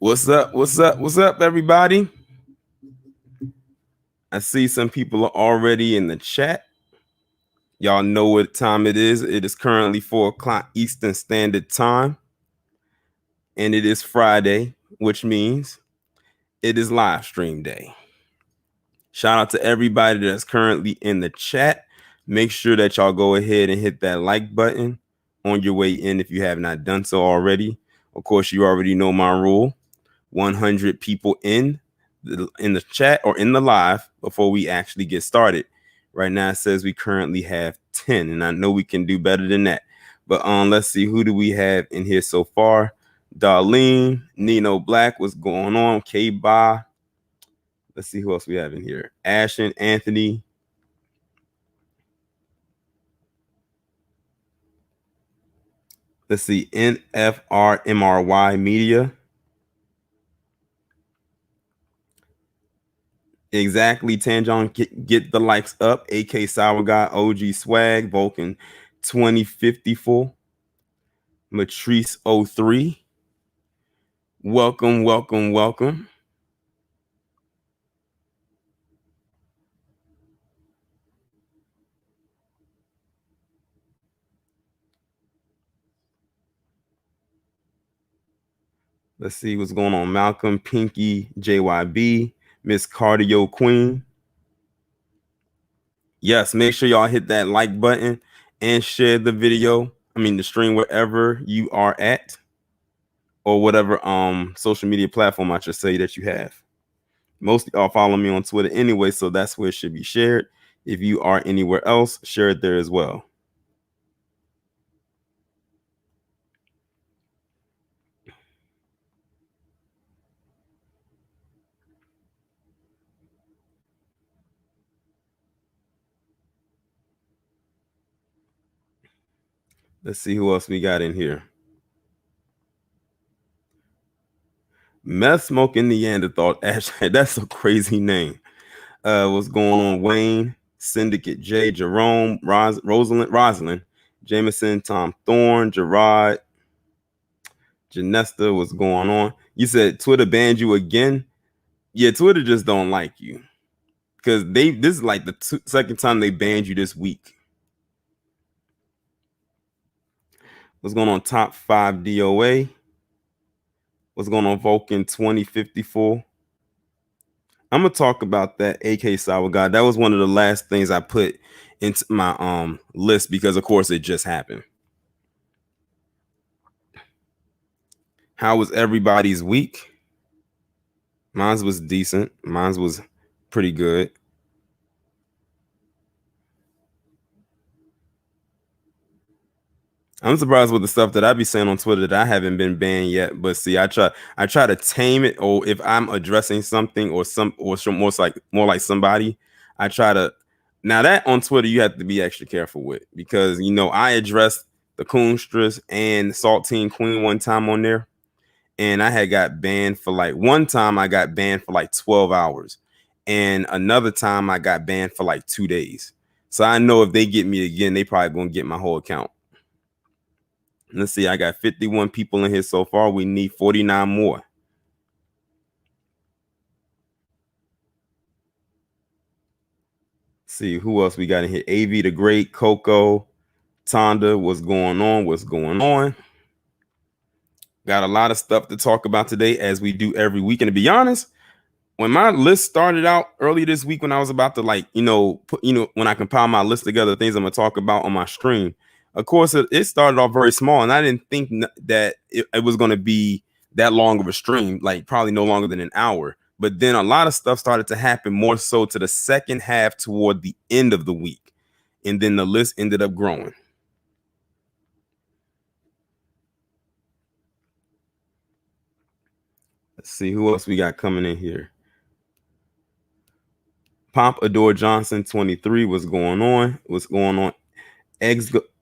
What's up? What's up? What's up, everybody? I see some people are already in the chat. Y'all know what time it is. It is currently 4 o'clock Eastern Standard Time. And it is Friday, which means it is live stream day. Shout out to everybody that's currently in the chat. Make sure that y'all go ahead and hit that like button on your way in if you have not done so already. Of course, you already know my rule. 100 people in the chat or in the live before we actually get started. Right now it says we currently have 10, and I know we can do better than that. But let's see, who do we have in here so far? Darlene, Nino Black, what's going on? K-Ba. Let's see who else we have in here. Ashen, Anthony. Let's see, NFRMRY Media. Exactly, Tanjon, get the likes up. AK Sour Guy, OG Swag, Vulcan 2054, Matrice 03. Welcome, welcome, welcome. Let's see what's going on. Malcolm, Pinky, JYB, Miss Cardio Queen. Yes, make sure y'all hit that like button and share the video. The stream wherever you are at, or whatever social media platform I should say that you have. Most of y'all follow me on Twitter anyway, so that's where it should be shared. If you are anywhere else, share it there as well. Let's see who else we got in here. Meth Smoking Neanderthal. That's a crazy name. What's going on? Wayne, Syndicate J, Jerome, Rosalind, Jameson, Tom Thorne, Gerard, Janesta. What's going on? You said Twitter banned you again? Yeah, Twitter just don't like you, because this is like the second time they banned you this week. What's going on? Top 5 DOA. What's going on? Vulcan 2054. I'm gonna talk about that AK Sour Guy. That was one of the last things I put into my list because of course it just happened. How was everybody's week? Mine was decent. Mine was pretty good. I'm surprised with the stuff that I be saying on Twitter that I haven't been banned yet. But see, I try to tame it. Or if I'm addressing something or more like somebody, I try to. Now that on Twitter you have to be extra careful with, because I addressed the Coonstress and Saltine Queen one time on there, and I had got banned for one time I got banned for 12 hours, and another time I got banned for 2 days. So I know if they get me again, they probably gonna get my whole account. Let's see, I got 51 people in here so far. We need 49 more. Let's see who else we got in here. AV the Great, Coco, Tonda, what's going on? What's going on? Got a lot of stuff to talk about today, as we do every week. And to be honest, when my list started out early this week, when I was about to when I compile my list together, things I'm gonna talk about on my stream, of course it started off very small, and I didn't think that it was gonna be that long of a stream, probably no longer than an hour. But then a lot of stuff started to happen more so to the second half toward the end of the week, and then the list ended up growing. Let's see who else we got coming in here. Pompador Johnson 23. What's going on? What's going on?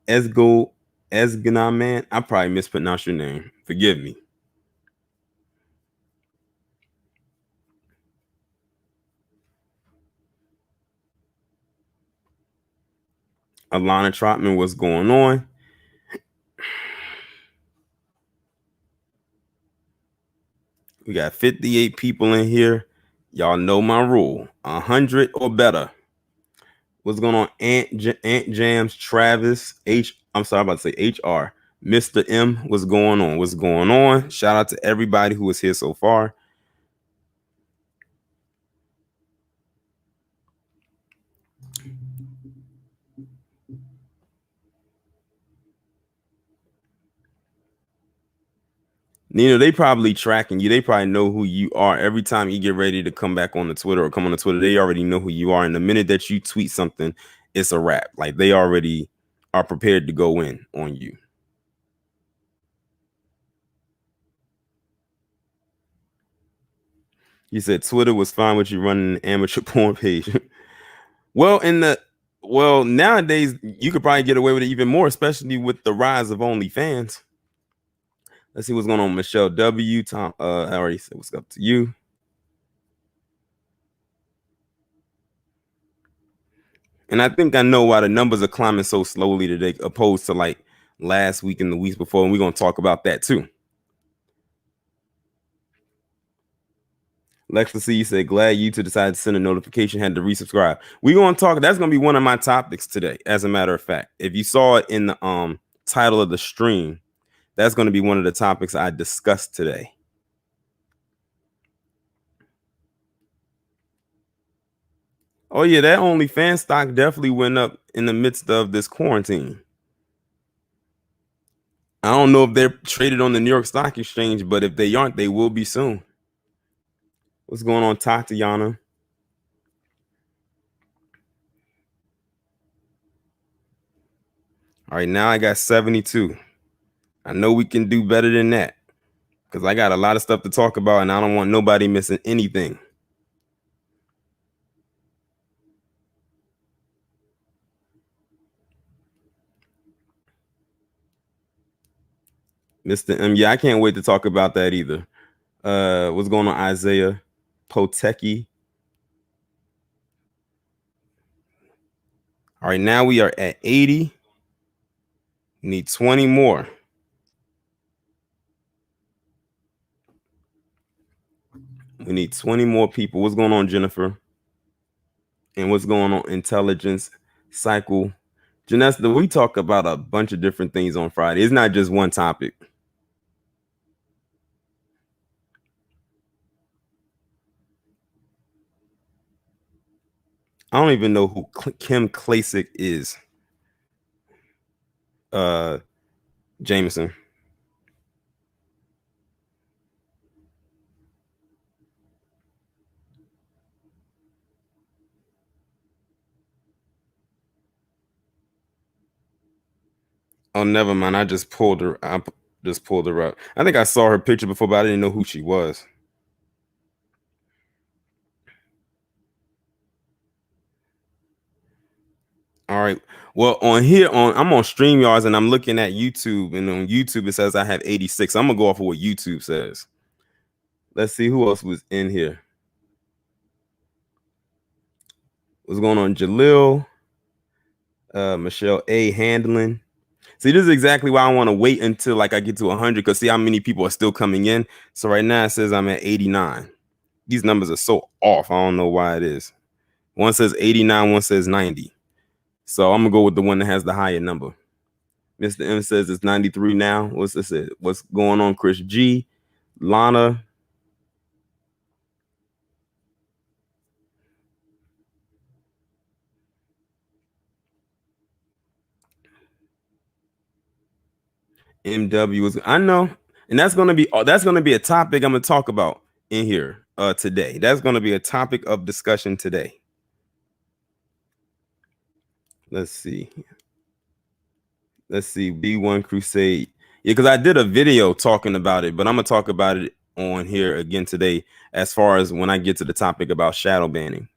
Esgana, man. I probably mispronounced your name. Forgive me. Alana Trotman, what's going on? We got 58 people in here. Y'all know my rule: 100 or better. What's going on? Ant Jams, Travis, I'm sorry, I'm about to say HR. Mr. M, what's going on? What's going on? Shout out to everybody who is here so far. Nina, they probably tracking you. They probably know who you are. Every time you get ready to come back on the Twitter or come on the Twitter, they already know who you are. And the minute that you tweet something, it's a wrap. Like they already are prepared to go in on you. You said Twitter was fine with you running an amateur porn page. Well, nowadays you could probably get away with it even more, especially with the rise of OnlyFans. Let's see what's going on. Michelle W. Tom, I already said what's up to you. And I think I know why the numbers are climbing so slowly today, opposed to like last week and the weeks before. And we're gonna talk about that too. Lexa C said, glad YouTube decided to send a notification, had to resubscribe. We're gonna talk. That's gonna be one of my topics today, as a matter of fact. If you saw it in the title of the stream, that's gonna be one of the topics I discussed today. Oh yeah, that OnlyFans stock definitely went up in the midst of this quarantine. I don't know if they're traded on the New York Stock Exchange, but if they aren't, they will be soon. What's going on, Tatiana? All right, now I got 72. I know we can do better than that because I got a lot of stuff to talk about and I don't want nobody missing anything. Mr. M, yeah, I can't wait to talk about that either. What's going on, Isaiah Potecki? All right, now we are at 80. We need 20 more. We need 20 more people. What's going on, Jennifer? And what's going on, Intelligence Cycle? Janessa, we talk about a bunch of different things on Friday. It's not just one topic. I don't even know who Kim Klasick is. Jameson. Oh, never mind. I just pulled her. I just pulled her up. I think I saw her picture before, but I didn't know who she was. All right. Well, I'm on StreamYards and I'm looking at YouTube, and on YouTube it says I have 86. I'm gonna go off of what YouTube says. Let's see who else was in here. What's going on, Jalil? Michelle A. handling. See, this is exactly why I want to wait until like I get to 100 because see how many people are still coming in. So right now it says I'm at 89. These numbers are so off. I don't know why it is. One says 89, one says 90. So I'm gonna go with the one that has the higher number. Mr. M says it's 93 now. What's this? What's going on, Chris G? Lana. MW is, I know, and that's gonna be a topic I'm gonna talk about in here today. That's gonna be a topic of discussion today. Let's see. B1 Crusade. Yeah, because I did a video talking about it, but I'm gonna talk about it on here again today as far as when I get to the topic about shadow banning.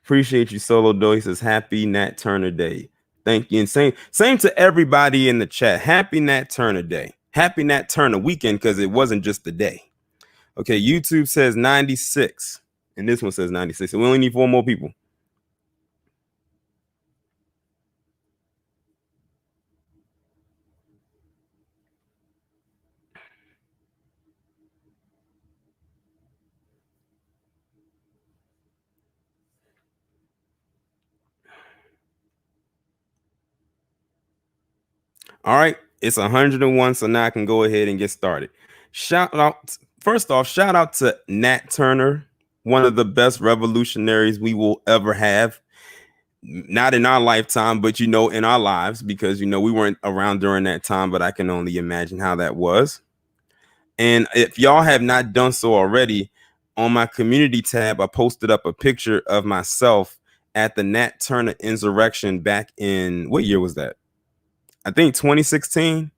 Appreciate you, Solo Doy. Says happy Nat Turner Day. Thank you. And same to everybody in the chat. Happy Nat Turner Day. Happy Nat Turner weekend, because it wasn't just the day. Okay, YouTube says 96. And this one says 96. So we only need 4 more people. All right, it's 101, so now I can go ahead and get started. First off, shout out to Nat Turner, one of the best revolutionaries we will ever have. Not in our lifetime, but in our lives, because we weren't around during that time, but I can only imagine how that was. And if y'all have not done so already, on my community tab, I posted up a picture of myself at the Nat Turner insurrection back in, what year was that? I think 2016.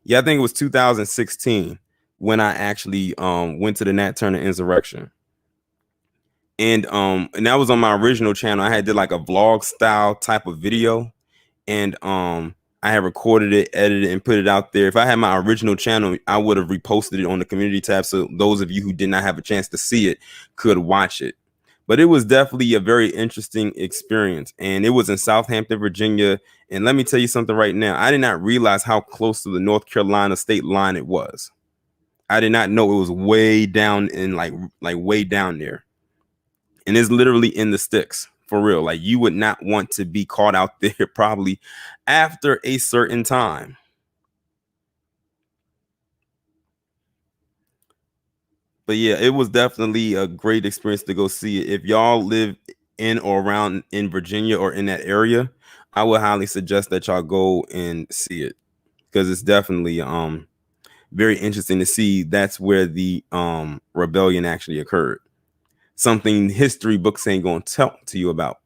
Yeah, I think it was 2016 when I actually went to the Nat Turner insurrection. And that was on my original channel. I had did like a vlog style type of video, and I had recorded it, edited it, and put it out there. If I had my original channel, I would have reposted it on the community tab, so those of you who did not have a chance to see it could watch it. But it was definitely a very interesting experience, and it was in Southampton, Virginia. And let me tell you something right now, I did not realize how close to the North Carolina state line it was. I did not know it was way down in like way down there, and it's literally in the sticks. For real, like you would not want to be caught out there probably after a certain time. But yeah, it was definitely a great experience to go see it. If y'all live in or around in Virginia or in that area, I would highly suggest that y'all go and see it, because it's definitely very interesting to see that's where the rebellion actually occurred. Something history books ain't gonna tell to you about.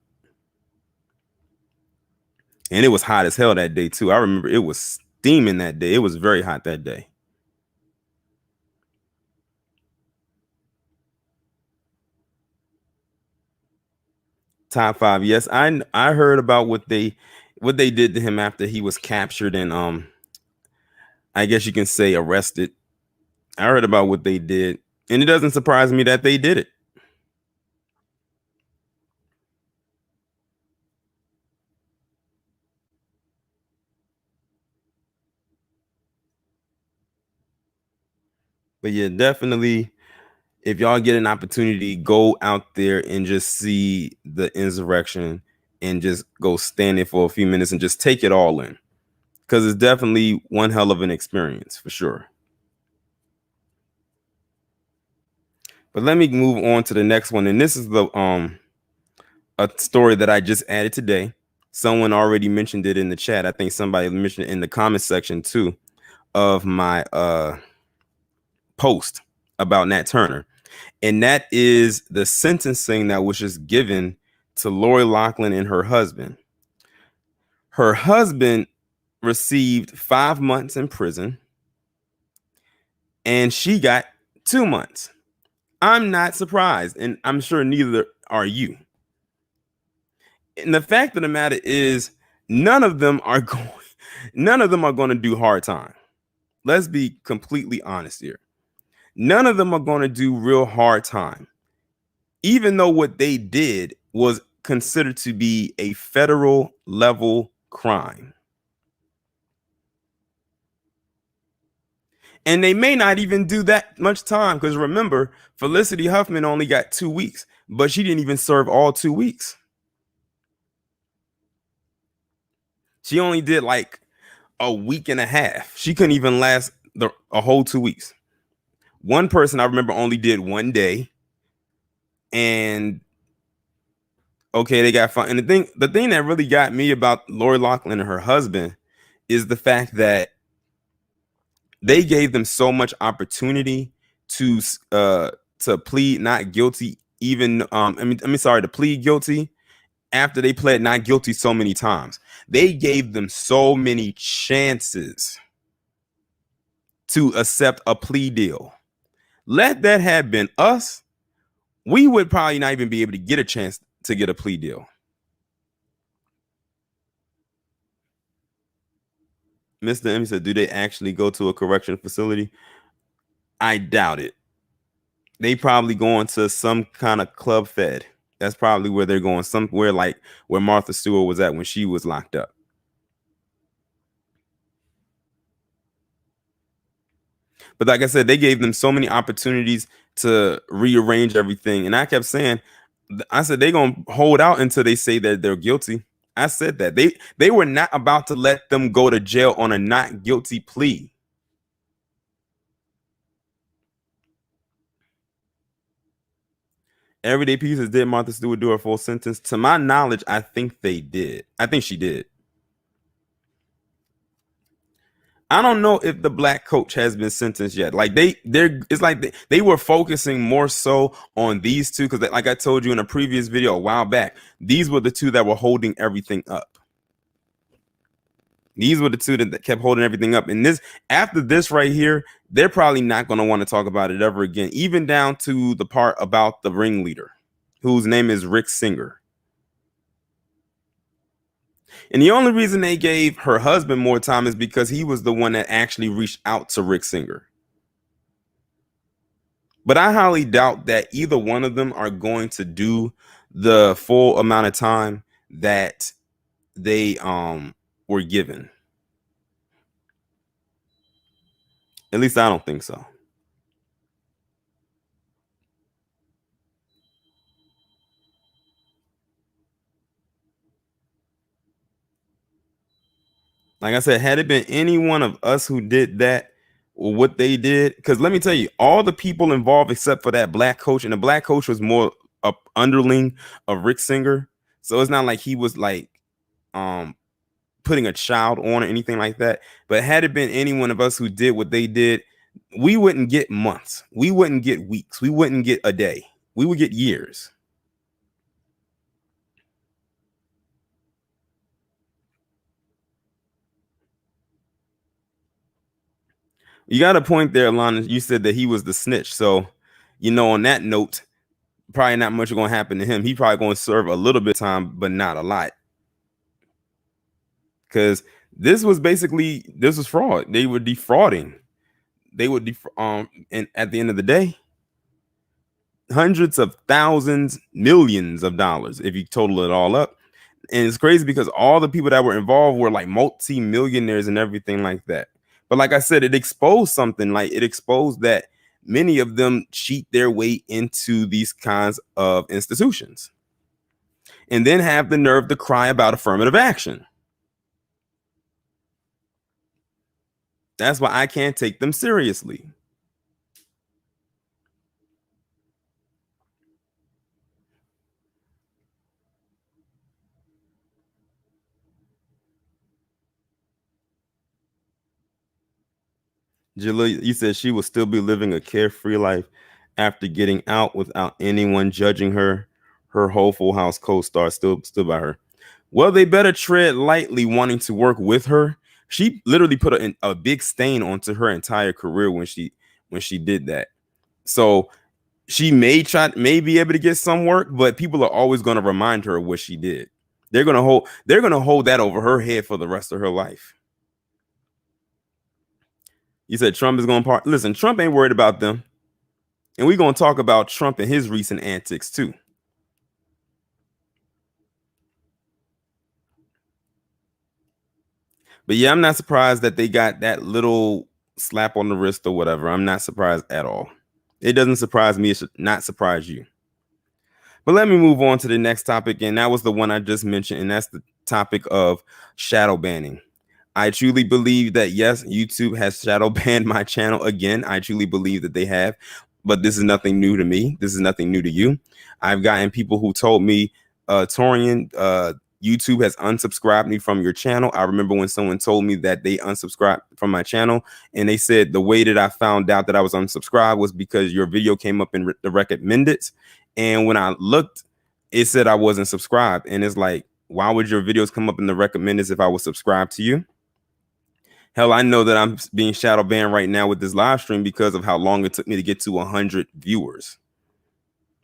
And it was hot as hell that day too. I remember it was steaming that day. It was very hot that day. Top five. Yes, I heard about what they did to him after he was captured and I guess you can say arrested. I heard about what they did, and it doesn't surprise me that they did it. But yeah, definitely, if y'all get an opportunity, go out there and just see the insurrection and just go stand there for a few minutes and just take it all in, because it's definitely one hell of an experience for sure. But let me move on to the next one, and this is the a story that I just added today. Someone already mentioned it in the chat. I think somebody mentioned it in the comment section too of my post about Nat Turner. And that is the sentencing that was just given to Lori Loughlin and her husband. Her husband received 5 months in prison, and she got 2 months. I'm not surprised, and I'm sure neither are you. And the fact of the matter is, none of them are going to do hard time. Let's be completely honest here. None of them are going to do real hard time, even though what they did was considered to be a federal level crime. And they may not even do that much time, because remember, Felicity Huffman only got 2 weeks, but she didn't even serve all 2 weeks. She only did like a week and a half. She couldn't even last a whole 2 weeks. One person I remember only did 1 day, and okay, they got fine. And the thing that really got me about Lori Loughlin and her husband is the fact that they gave them so much opportunity to plead not guilty, even to plead guilty after they pled not guilty so many times. They gave them so many chances to accept a plea deal. Let that have been us, we would probably not even be able to get a chance to get a plea deal. Mr. M said, do they actually go to a correction facility? I doubt it. They probably going to some kind of club fed. That's probably where they're going, somewhere like where Martha Stewart was at when she was locked up. But like I said, they gave them so many opportunities to rearrange everything. And I kept saying, I said, they're going to hold out until they say that they're guilty. I said that they were not about to let them go to jail on a not guilty plea. Everyday Pieces, did Martha Stewart do her full sentence? To my knowledge, I think they did. I think she did. I don't know if the black coach has been sentenced yet. Like they're it's like they were focusing more so on these two because, like I told you in a previous video a while back, these were the two that were holding everything up. These were the two that kept holding everything up. And this, after this right here, they're probably not going to want to talk about it ever again, even down to the part about the ringleader, whose name is Rick Singer. And the only reason they gave her husband more time is because he was the one that actually reached out to Rick Singer. But I highly doubt that either one of them are going to do the full amount of time that they were given. At least I don't think so. Like I said, had it been any one of us who did that or what they did, because let me tell you, all the people involved except for that black coach, and the black coach was more a underling of Rick Singer. So it's not like he was like putting a child on or anything like that. But had it been any one of us who did what they did, we wouldn't get months. We wouldn't get weeks. We wouldn't get a day. We would get years. You got a point there, Alana. You said that he was the snitch. So, on that note, probably not much going to happen to him. He probably going to serve a little bit of time, but not a lot. Because this was fraud. They were defrauding. And at the end of the day, hundreds of thousands, millions of dollars, if you total it all up. And it's crazy because all the people that were involved were like multi-millionaires and everything like that. But like I said, it exposed something. Like it exposed that many of them cheat their way into these kinds of institutions and then have the nerve to cry about affirmative action. That's why I can't take them seriously. Jalil, you said she will still be living a carefree life after getting out without anyone judging her. Her whole Full House co-star still by her. Well, they better tread lightly wanting to work with her. She literally put a big stain onto her entire career when she did that. So she may be able to get some work, but people are always going to remind her of what she did. They're going to hold that over her head for the rest of her life. You said Trump is going to listen, Trump ain't worried about them. And we're going to talk about Trump and his recent antics too. But yeah, I'm not surprised that they got that little slap on the wrist or whatever. I'm not surprised at all. It doesn't surprise me. It should not surprise you. But let me move on to the next topic. And that was the one I just mentioned. And that's the topic of shadow banning. I truly believe that, yes, YouTube has shadow banned my channel again. I truly believe that they have. But this is nothing new to me. This is nothing new to you. I've gotten people who told me, Torian, YouTube has unsubscribed me from your channel. I remember when someone told me that they unsubscribed from my channel, and they said the way that I found out that I was unsubscribed was because your video came up in the recommended. And when I looked, it said I wasn't subscribed. And it's like, why would your videos come up in the recommended if I was subscribed to you? Hell, I know that I'm being shadow banned right now with this live stream because of how long it took me to get to 100 viewers,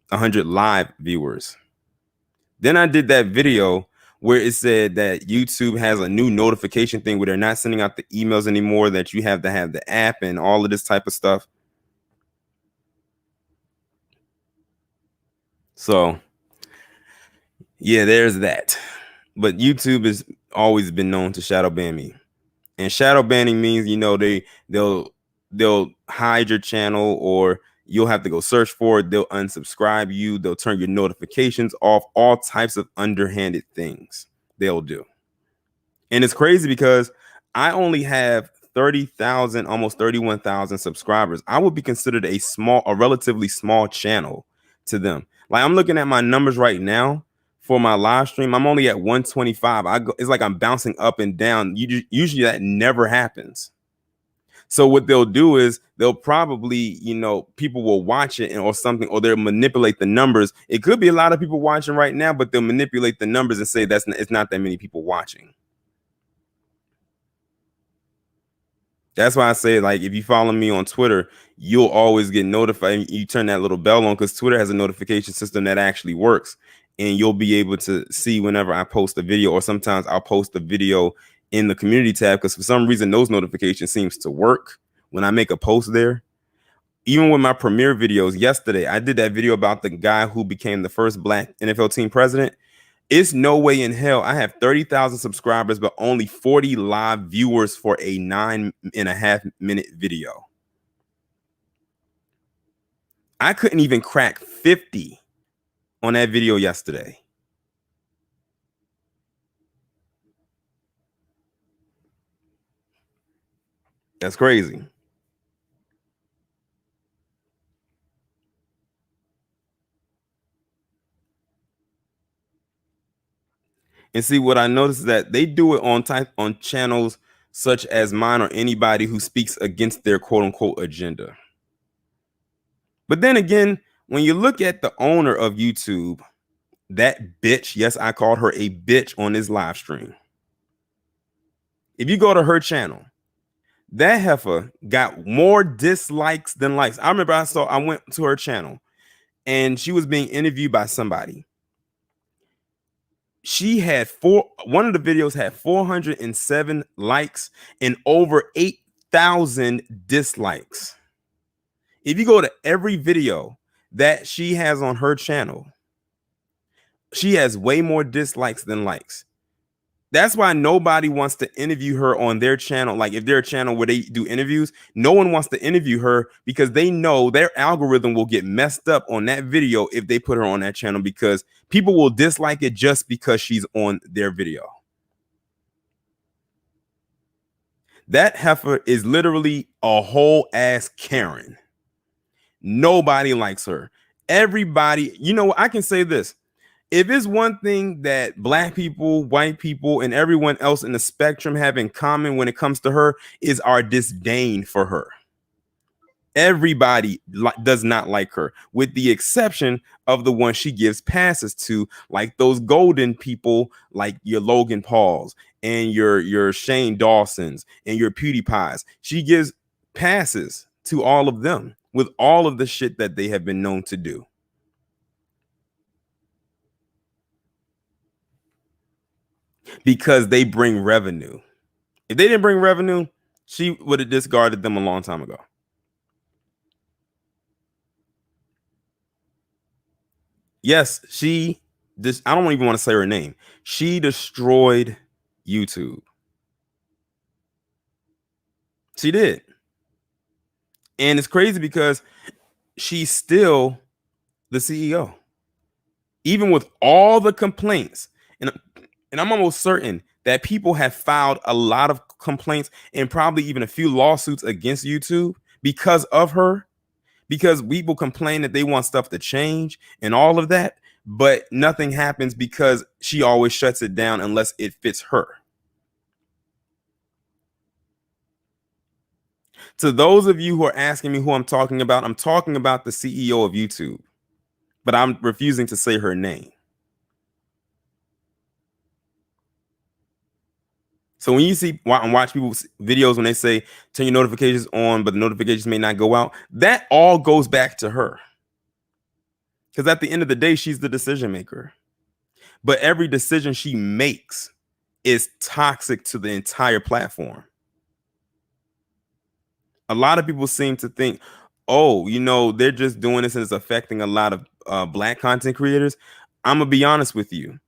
100 live viewers. Then I did that video where it said that YouTube has a new notification thing where they're not sending out the emails anymore, that you have to have the app and all of this type of stuff. So, yeah, there's that. But YouTube has always been known to shadow ban me. And shadow banning means, they'll hide your channel, or you'll have to go search for it. They'll unsubscribe you. They'll turn your notifications off, all types of underhanded things. they'll do. And it's crazy because I only have 30,000, almost 31,000 subscribers. I would be considered a relatively small channel to them. Like, I'm looking at my numbers right now for my live stream. I'm only at 125. It's like I'm bouncing up and down. Usually that never happens. So what they'll do is they'll probably, people will watch it or something, or they'll manipulate the numbers. It could be a lot of people watching right now, but they'll manipulate the numbers and say it's not that many people watching. That's why I say, like, if you follow me on Twitter, you'll always get notified. You turn that little bell on because Twitter has a notification system that actually works. And you'll be able to see whenever I post a video, or sometimes I'll post a video in the community tab because for some reason those notifications seems to work when I make a post there. Even with my premiere videos yesterday, I did that video about the guy who became the first Black NFL team president. It's no way in hell I have 30,000 subscribers, but only 40 live viewers for a 9.5-minute video. I couldn't even crack 50 on that video yesterday. That's crazy. And see, what I noticed is that they do it on channels such as mine or anybody who speaks against their quote unquote agenda. But then again, when you look at the owner of YouTube, that bitch, yes, I called her a bitch on this live stream. If you go to her channel, that heifer got more dislikes than likes. I remember I went to her channel and she was being interviewed by somebody. She had one of the videos had 407 likes and over 8,000 dislikes. If you go to every video that she has on her channel, she has way more dislikes than likes. That's why nobody wants to interview her on their channel. Like, if they're a channel where they do interviews, no one wants to interview her because they know their algorithm will get messed up on that video if they put her on that channel, because people will dislike it just because she's on their video. That heifer is literally a whole ass Karen. Nobody likes her. Everybody, I can say this. If it's one thing that Black people, white people, and everyone else in the spectrum have in common when it comes to her, is our disdain for her. Everybody does not like her, with the exception of the one she gives passes to, like those golden people, like your Logan Pauls and your Shane Dawsons and your PewDiePies. She gives passes to all of them with all of the shit that they have been known to do. Because they bring revenue. If they didn't bring revenue, she would have discarded them a long time ago. Yes, I don't even want to say her name. She destroyed YouTube. She did. And it's crazy because she's still the CEO. Even with all the complaints. And I'm almost certain that people have filed a lot of complaints and probably even a few lawsuits against YouTube because of her, because people complain that they want stuff to change and all of that, but nothing happens because she always shuts it down unless it fits her. To those of you who are asking me who I'm talking about the CEO of YouTube, but I'm refusing to say her name. So when you see and watch people's videos when they say turn your notifications on, but the notifications may not go out, that all goes back to her. Because at the end of the day, she's the decision maker. But every decision she makes is toxic to the entire platform. A lot of people seem to think, they're just doing this and it's affecting a lot of Black content creators. I'm going to be honest with you.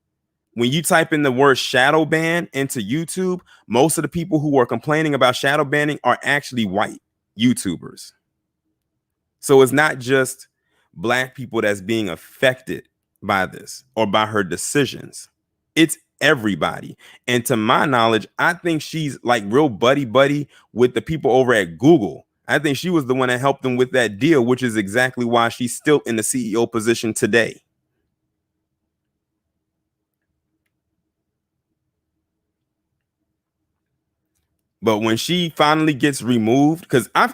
When you type in the word shadow ban into YouTube, most of the people who are complaining about shadow banning are actually white YouTubers. So it's not just Black people that's being affected by this or by her decisions. It's everybody. And to my knowledge, I think she's like real buddy with the people over at Google. I think she was the one that helped them with that deal, which is exactly why she's still in the CEO position today. But when she finally gets removed, because I've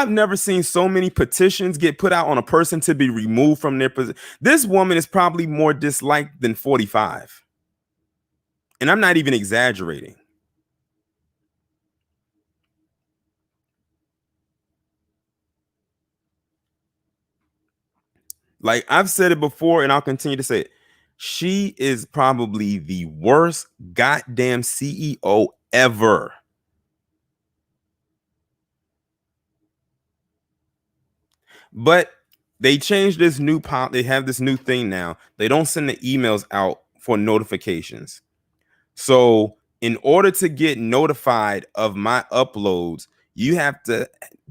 never seen so many petitions get put out on a person to be removed from their position. This woman is probably more disliked than 45. And I'm not even exaggerating. Like I've said it before and I'll continue to say it. She is probably the worst goddamn CEO ever. But they changed this they have this new thing now. They don't send the emails out for notifications. So, in order to get notified of my uploads, you have to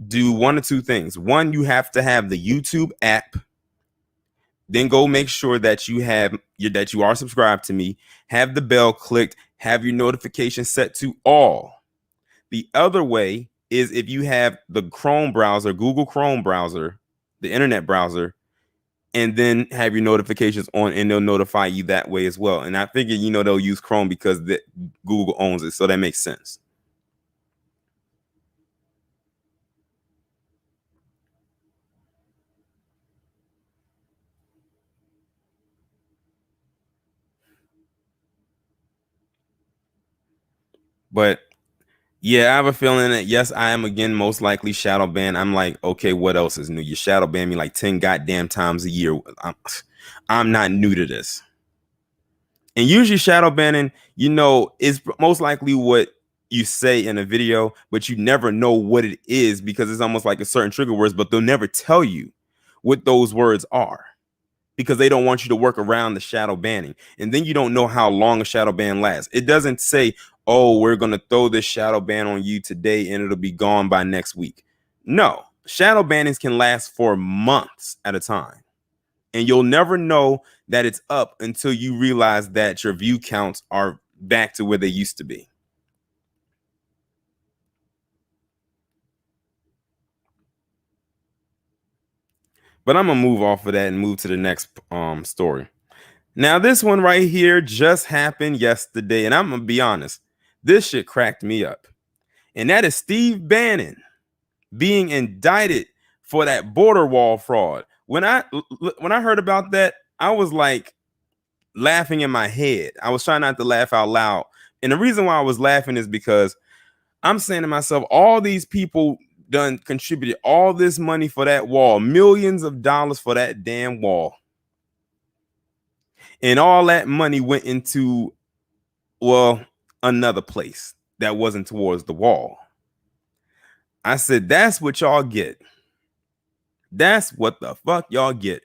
do one or two things. One, you have to have the YouTube app. Then go make sure that you are subscribed to me, have the bell clicked, have your notification set to all. The other way is if you have the Chrome browser, Google Chrome browser, the internet browser, and then have your notifications on, and they'll notify you that way as well. And I figure, they'll use Chrome because Google owns it, so that makes sense. But yeah, I have a feeling that yes, I am again most likely shadow banned. I'm like, okay, what else is new? You shadow ban me like 10 goddamn times a year. I'm not new to this. And usually shadow banning, is most likely what you say in a video, but you never know what it is because it's almost like a certain trigger words, but they'll never tell you what those words are because they don't want you to work around the shadow banning. And then you don't know how long a shadow ban lasts. It doesn't say, oh, we're going to throw this shadow ban on you today and it'll be gone by next week. No, shadow bannings can last for months at a time. And you'll never know that it's up until you realize that your view counts are back to where they used to be. But I'm gonna move off of that and move to the next story. Now, this one right here just happened yesterday, and I'm gonna be honest, this shit cracked me up. And that is Steve Bannon being indicted for that border wall fraud. When I heard about that, I was like laughing in my head. I was trying not to laugh out loud. And the reason why I was laughing is because I'm saying to myself, all these people done contributed all this money for that wall, millions of dollars for that damn wall. And all that money went into, well, another place that wasn't towards the wall. I said, that's what y'all get. That's what the fuck y'all get.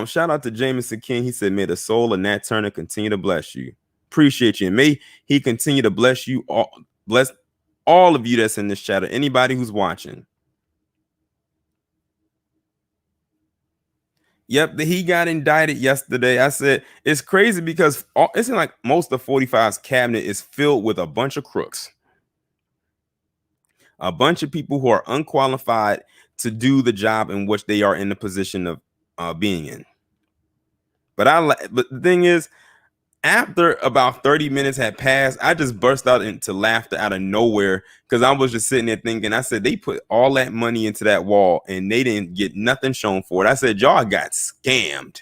Shout out to Jameson King. He said, may the soul of Nat Turner continue to bless you. Appreciate you. And may he continue to bless you all, bless all of you that's in this chat, or anybody who's watching. Yep, he got indicted yesterday. I said it's crazy because it's like most of 45's cabinet is filled with a bunch of crooks, a bunch of people who are unqualified to do the job in which they are in the position of being in. But the thing is, after about 30 minutes had passed, I just burst out into laughter out of nowhere because I was just sitting there thinking, I said, they put all that money into that wall and they didn't get nothing shown for it. I said, y'all got scammed.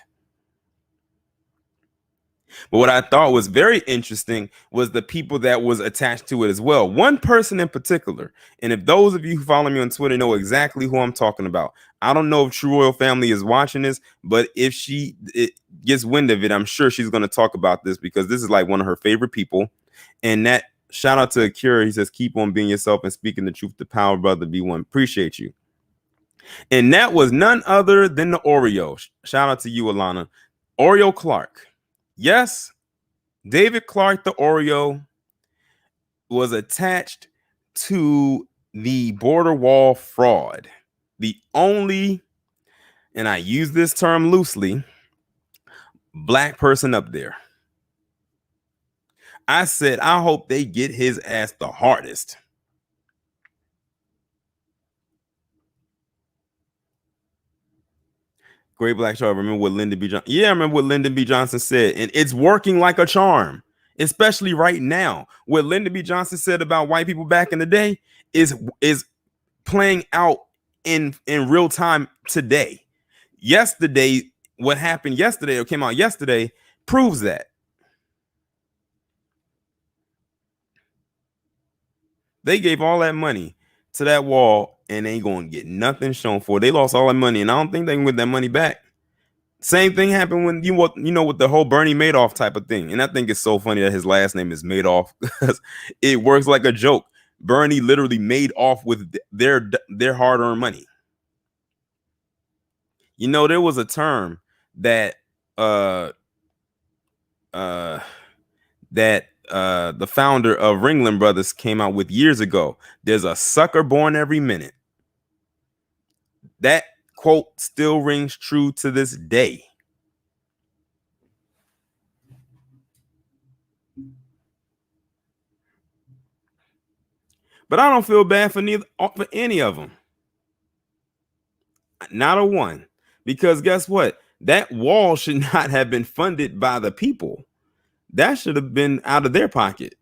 But what I thought was very interesting was the people that was attached to it as well. One person in particular, and if those of you who follow me on Twitter know exactly who I'm talking about, I don't know if True Royal Family is watching this, but if it gets wind of it, I'm sure she's going to talk about this because this is like one of her favorite people. And that shout out to Akira. He says, keep on being yourself and speaking the truth to power, brother. Be one. Appreciate you. And that was none other than the Oreo. Shout out to you, Alana. Oreo Clark. Yes, David Clark, the Oreo, was attached to the border wall fraud. The only, and I use this term loosely, black person up there. I said, I hope they get his ass the hardest. Great Black Shark. Remember what Lyndon B. Johnson? Yeah, I remember what Lyndon B. Johnson said, and it's working like a charm, especially right now. What Lyndon B. Johnson said about white people back in the day is playing out in real time today. Yesterday, what happened yesterday or came out yesterday proves that. They gave all that money to that wall and they ain't gonna get nothing shown for it. They lost all that money, and I don't think they can get that money back. Same thing happened when with the whole Bernie Madoff type of thing. And I think it's so funny that his last name is Madoff because it works like a joke. Bernie literally made off with their hard-earned money. There was a term that uh uh the founder of Ringling Brothers came out with years ago. There's a sucker born every minute. That quote still rings true to this day. But I don't feel bad for any of them. Not a one. Because guess what? That wall should not have been funded by the people. That should have been out of their pocket.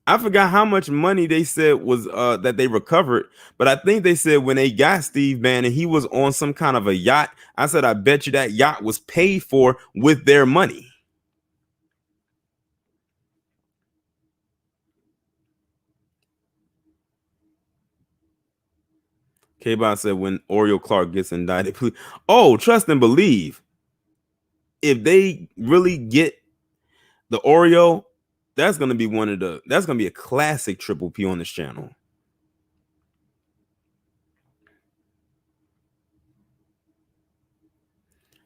I forgot how much money they said was that they recovered, but I think they said when they got Steve Bannon, he was on some kind of a yacht. I said, I bet you that yacht was paid for with their money. K-Bot said when Oriole Clark gets indicted, please. Oh, trust and believe. If they really get the Oreo, that's gonna be that's gonna be a classic Triple P on this channel.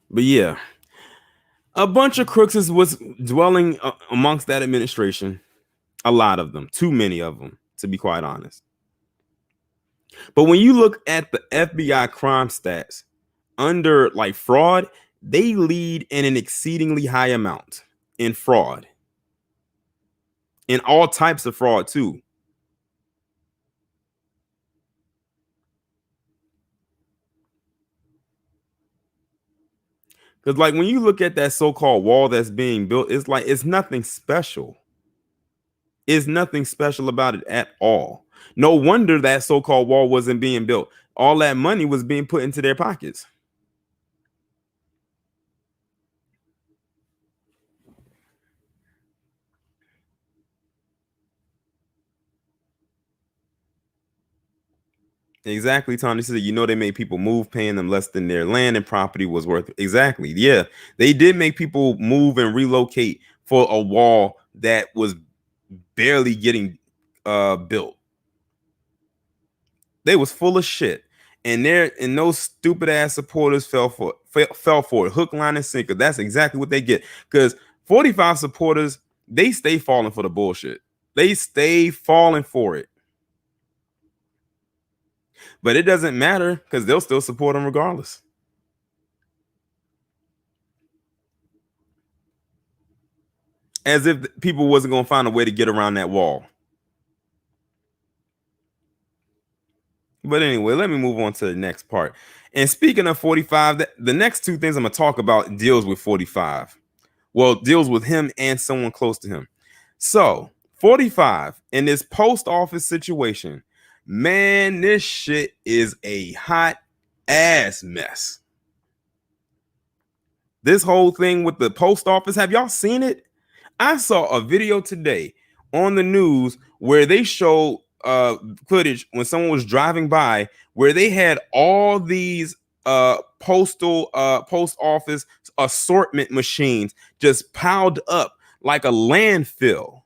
But yeah, a bunch of crooks was dwelling amongst that administration. A lot of them, too many of them, to be quite honest. But when you look at the FBI crime stats under like fraud, they lead in an exceedingly high amount in fraud, in all types of fraud too. Because like when you look at that so-called wall that's being built, it's like it's nothing special. It's nothing special about it at all. No wonder that so-called wall wasn't being built. All that money was being put into their pockets. Exactly, Tony said. They made people move, paying them less than their land and property was worth. Exactly, yeah, they did make people move and relocate for a wall that was barely getting built. They was full of shit, and those stupid ass supporters fell for it, hook, line, and sinker. That's exactly what they get. Because 45 supporters, they stay falling for the bullshit. They stay falling for it. But it doesn't matter because they'll still support them regardless. As if people wasn't going to find a way to get around that wall. But anyway, let me move on to the next part. And speaking of 45, the next two things I'm going to talk about deals with 45. Well, deals with him and someone close to him. So 45 in this post office situation, man, this shit is a hot ass mess. This whole thing with the post office, have y'all seen it? I saw a video today on the news where they showed footage when someone was driving by where they had all these post office assortment machines just piled up like a landfill,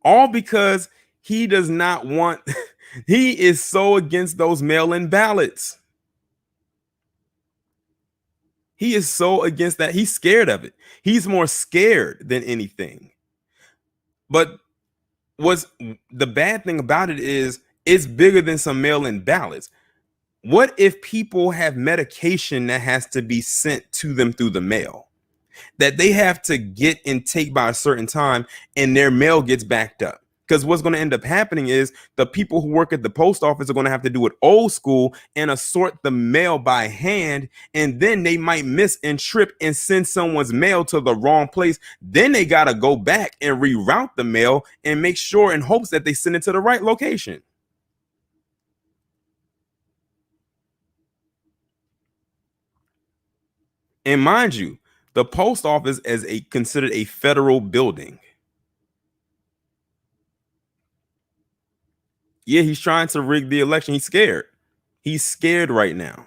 all because he does not want he is so against those mail-in ballots. He is so against that. He's scared of it. He's more scared than anything. But what's the bad thing about it is it's bigger than some mail-in ballots. What if people have medication that has to be sent to them through the mail? that they have to get and take by a certain time, and their mail gets backed up. Because what's going to end up happening is the people who work at the post office are going to have to do it old school and assort the mail by hand. And then they might miss and trip and send someone's mail to the wrong place. Then they got to go back and reroute the mail and make sure in hopes that they send it to the right location. And mind you, the post office is considered a federal building. Yeah, he's trying to rig the election. He's scared. He's scared right now.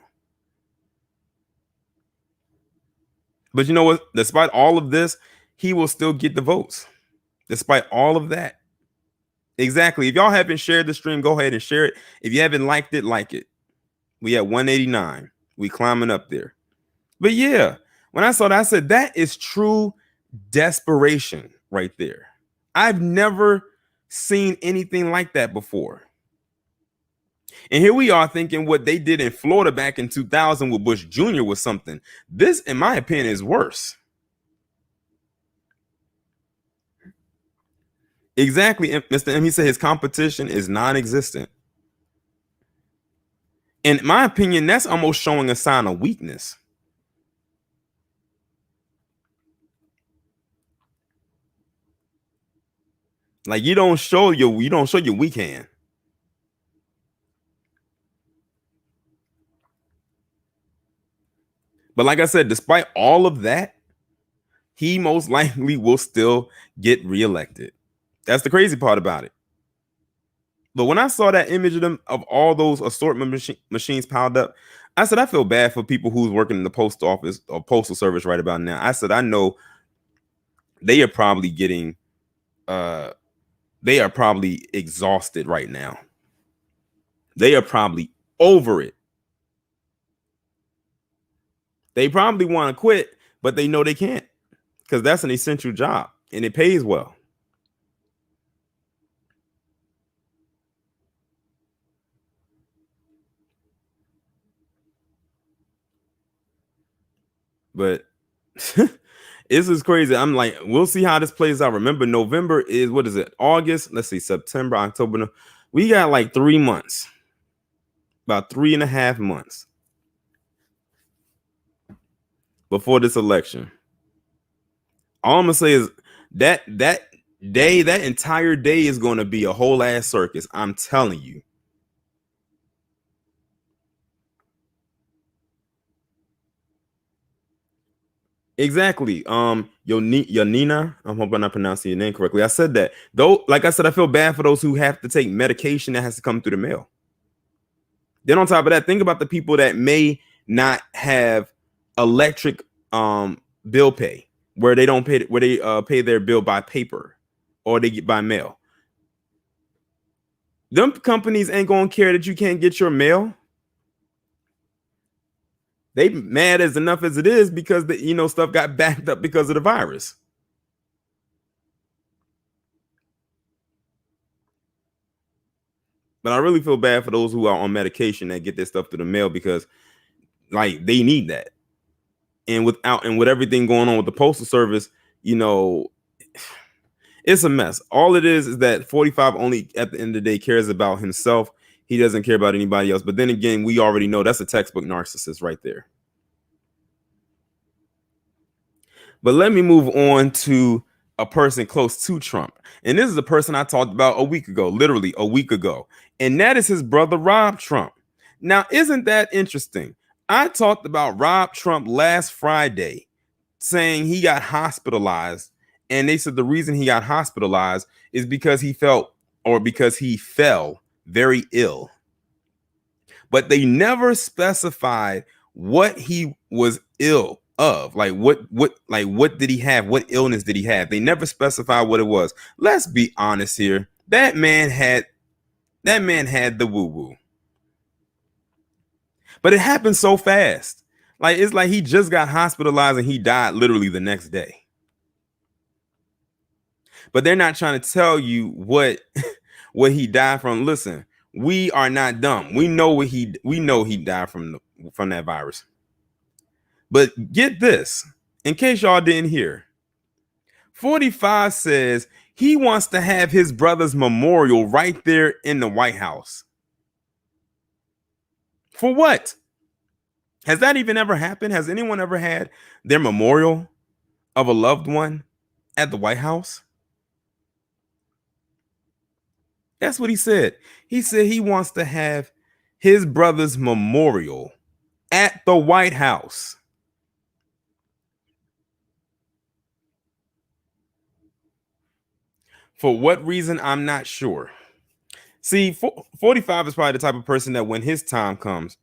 But you know what? Despite all of this, he will still get the votes. Despite all of that. Exactly. If y'all haven't shared the stream, go ahead and share it. If you haven't liked it, like it. We at 189. We climbing up there. But yeah, when I saw that, I said, that is true desperation right there. I've never seen anything like that before. And here we are thinking what they did in Florida back in 2000 with Bush Jr. was something. This, in my opinion, is worse. Exactly. Mr. M, he said his competition is non-existent. In my opinion, that's almost showing a sign of weakness. Like you don't show your weak hand. But like I said, despite all of that, he most likely will still get reelected. That's the crazy part about it. But when I saw that image of them, of all those assortment machines piled up, I said, I feel bad for people who's working in the post office or postal service right about now. I said, I know they are probably getting, they are probably exhausted right now. They are probably over it. They probably want to quit, but they know they can't because that's an essential job and it pays well. But this is crazy. I'm like, we'll see how this plays out. Remember, November is, what is it? August. Let's see, September, October. We got like 3 months, about 3.5 months before this election. All I'm gonna say is that day, that entire day is going to be a whole ass circus. I'm telling you. Exactly. Yanina, I'm hoping I'm pronouncing your name correctly. I said that. Though, like I said, I feel bad for those who have to take medication that has to come through the mail. Then on top of that, think about the people that may not have electric bill pay, where they don't pay, where they pay their bill by paper or they get by mail. Them companies ain't gonna care that you can't get your mail. They mad as enough as it is because the stuff got backed up because of the virus. But I really feel bad for those who are on medication that get their stuff through the mail because like they need that. And with everything going on with the postal service, it's a mess. All it is that 45 only at the end of the day cares about himself. He doesn't care about anybody else. But then again, we already know that's a textbook narcissist right there. But let me move on to a person close to Trump. And this is a person I talked about a week ago, literally a week ago. And that is his brother, Rob Trump. Now, isn't that interesting? I talked about Rob Trump last Friday saying he got hospitalized. And they said the reason he got hospitalized is because he fell very ill. But they never specified what he was ill of. Like what did he have? What illness did he have? They never specified what it was. Let's be honest here. That man had the woo-woo. But it happened so fast. Like it's like he just got hospitalized and he died literally the next day. But they're not trying to tell you what he died from. Listen, we are not dumb. We know he died from that virus. But get this. In case y'all didn't hear, 45 says he wants to have his brother's memorial right there in the White House. For what? Has that even ever happened? Has anyone ever had their memorial of a loved one at the White House? That's what he said. He said he wants to have his brother's memorial at the White House. For what reason, I'm not sure. See, 45 is probably the type of person that when his time comes,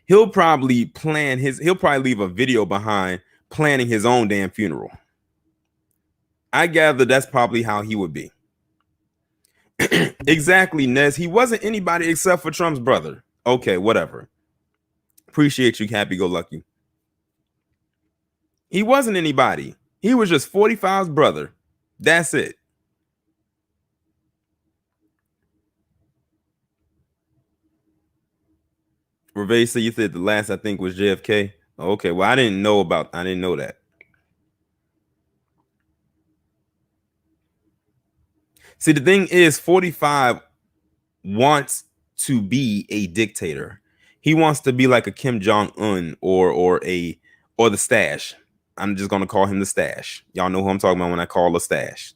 he'll probably leave a video behind planning his own damn funeral. I gather that's probably how he would be. Exactly, Nez. He wasn't anybody except for Trump's brother. Okay, whatever. Appreciate you, happy go lucky. He wasn't anybody. He was just 45's brother. That's it. Reve said you said the last I think was JFK. Okay, well I didn't know that. See, the thing is, 45 wants to be a dictator. He wants to be like a Kim Jong-un or the Stash. I'm just gonna call him the Stash. Y'all know who I'm talking about when I call the Stash.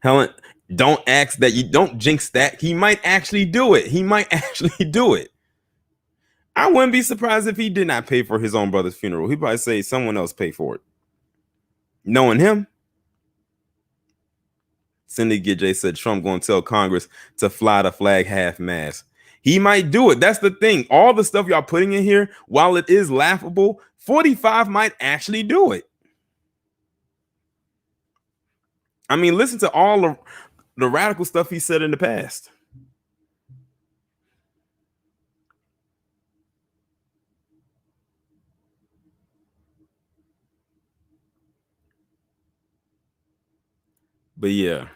Helen, don't ask that. You don't jinx that. He might actually do it. I wouldn't be surprised if he did not pay for his own brother's funeral. He'd probably say someone else paid for it. Knowing him, Cindy Gidjay said Trump going to tell Congress to fly the flag half-mast. He might do it. That's the thing. All the stuff y'all putting in here, while it is laughable, 45 might actually do it. I mean, listen to all the radical stuff he said in the past. But yeah,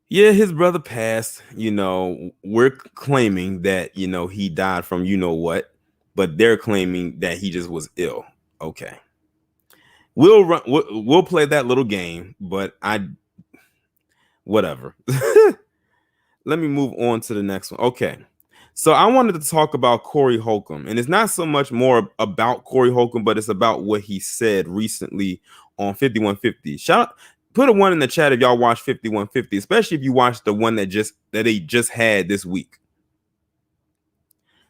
his brother passed. We're claiming that he died from what, but they're claiming that he just was ill. Okay, we'll play that little game, but whatever. Let me move on to the next one. Okay, so I wanted to talk about Corey Holcomb, and it's not so much more about Corey Holcomb, but it's about what he said recently on 5150. Put a one in the chat if y'all watched 5150, especially if you watched the one that they just had this week.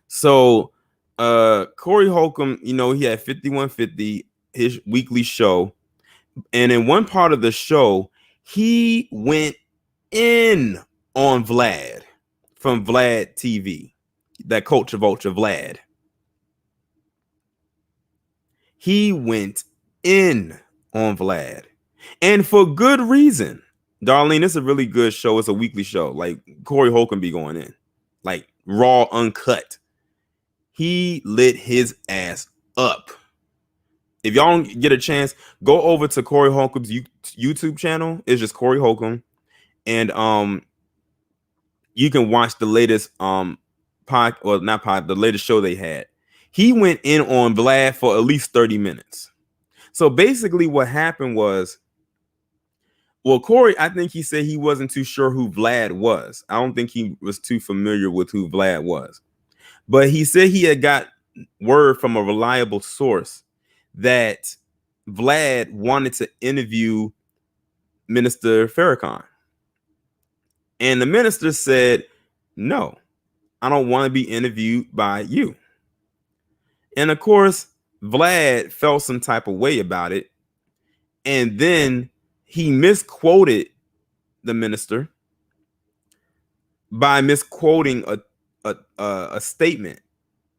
So Corey Holcomb, he had 5150, his weekly show, and in one part of the show, he went in on Vlad from Vlad TV, that Culture Vulture Vlad. He went in on Vlad, and for good reason. Darlene, it's a really good show. It's a weekly show. Like, Corey Holcomb be going in, like, raw, uncut. He lit his ass up. If y'all don't get a chance, go over to Corey Holcomb's YouTube channel. It's just Corey Holcomb, and you can watch the latest the latest show they had. He went in on Vlad for at least 30 minutes. So basically what happened was, Corey, I think he said he wasn't too sure who Vlad was. I don't think he was too familiar with who Vlad was. But he said he had got word from a reliable source that Vlad wanted to interview Minister Farrakhan. And the minister said, no, I don't want to be interviewed by you. And of course, Vlad felt some type of way about it. And then he misquoted the minister by misquoting a statement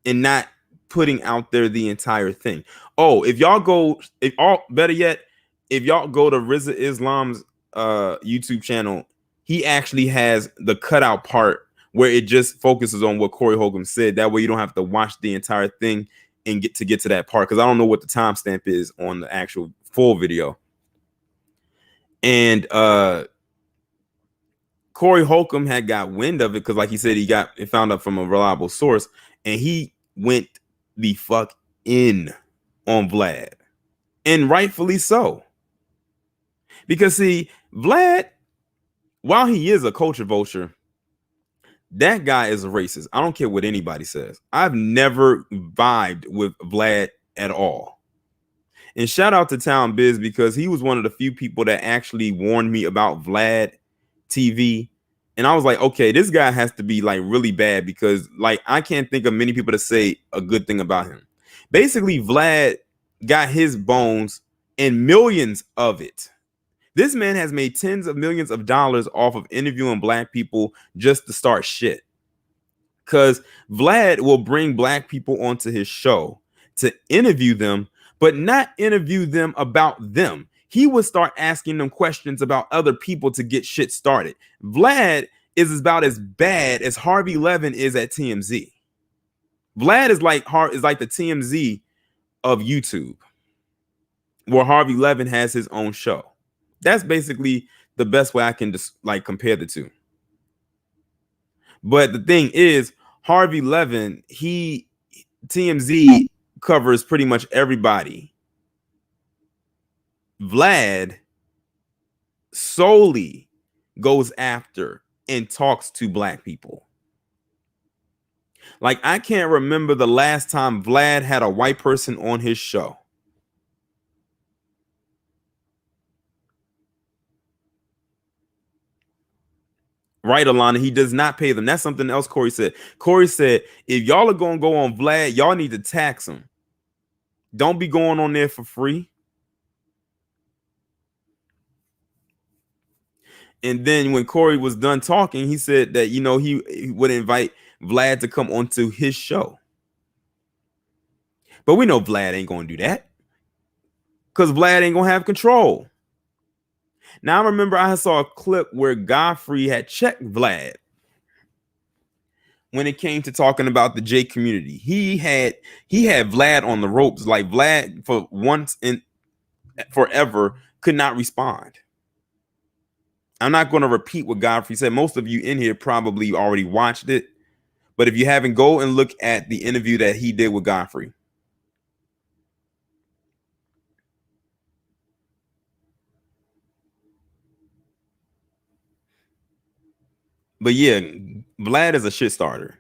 and not putting out there the entire thing. Oh, if y'all go to Rizza Islam's YouTube channel, he actually has the cutout part where it just focuses on what Corey Holcomb said. That way you don't have to watch the entire thing and get to that part, because I don't know what the timestamp is on the actual full video. And Corey Holcomb had got wind of it because, like he said, he found out from a reliable source, and he went the fuck in on Vlad. And rightfully so. Because see, Vlad, while he is a culture vulture, that guy is a racist. I don't care what anybody says. I've never vibed with Vlad at all. And shout out to Town Biz because he was one of the few people that actually warned me about Vlad TV. And I was like, okay, this guy has to be like really bad because like I can't think of many people to say a good thing about him. Basically, Vlad got his bones and millions of it. This man has made tens of millions of dollars off of interviewing black people just to start shit. Because Vlad will bring black people onto his show to interview them, but not interview them about them. He would start asking them questions about other people to get shit started. Vlad is about as bad as Harvey Levin is at TMZ. Vlad is like the TMZ of YouTube, where Harvey Levin has his own show. That's basically the best way I can just like compare the two. But the thing is, Harvey Levin, TMZ covers pretty much everybody. Vlad solely goes after and talks to black people. Like, I can't remember the last time Vlad had a white person on his show. Right, Alana, he does not pay them. That's something else Corey said. Corey said, if y'all are going to go on Vlad, y'all need to tax him. Don't be going on there for free. And then when Corey was done talking, he said that, you know, he would invite Vlad to come onto his show. But we know Vlad ain't going to do that because Vlad ain't going to have control. Now, I remember I saw a clip where Godfrey had checked Vlad when it came to talking about the J community. He had Vlad on the ropes. Like, Vlad for once and forever could not respond. I'm not going to repeat what Godfrey said. Most of you in here probably already watched it. But if you haven't, go and look at the interview that he did with Godfrey. But yeah, Vlad is a shit starter,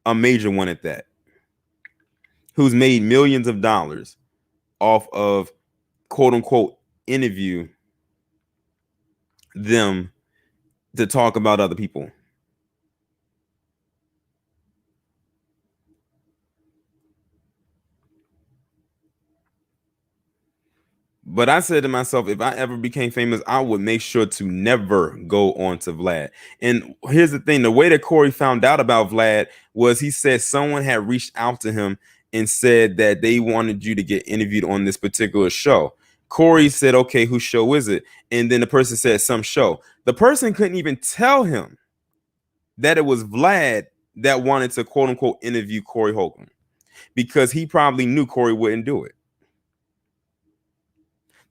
a major one at that, who's made millions of dollars off of quote unquote interview them to talk about other people. But I said to myself, if I ever became famous, I would make sure to never go on to Vlad. And here's the thing, the way that Corey found out about Vlad was he said someone had reached out to him and said that they wanted you to get interviewed on this particular show. Corey said, okay, whose show is it? And then the person said some show. The person couldn't even tell him that it was Vlad that wanted to quote unquote interview Corey Holcomb because he probably knew Corey wouldn't do it.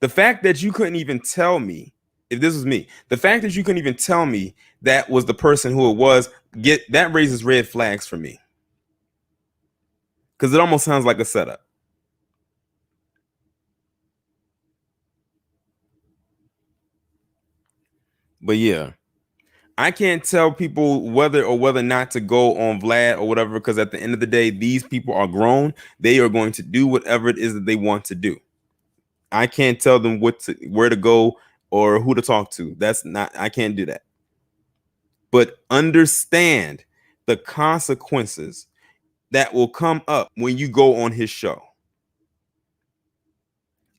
The fact that you couldn't even tell me, if this was me, the fact that you couldn't even tell me that was the person who it was, that raises red flags for me. Because it almost sounds like a setup. But yeah, I can't tell people whether or not to go on Vlad or whatever, because at the end of the day, these people are grown. They are going to do whatever it is that they want to do. I can't tell them where to go or who to talk to. I can't do that. But understand the consequences that will come up when you go on his show.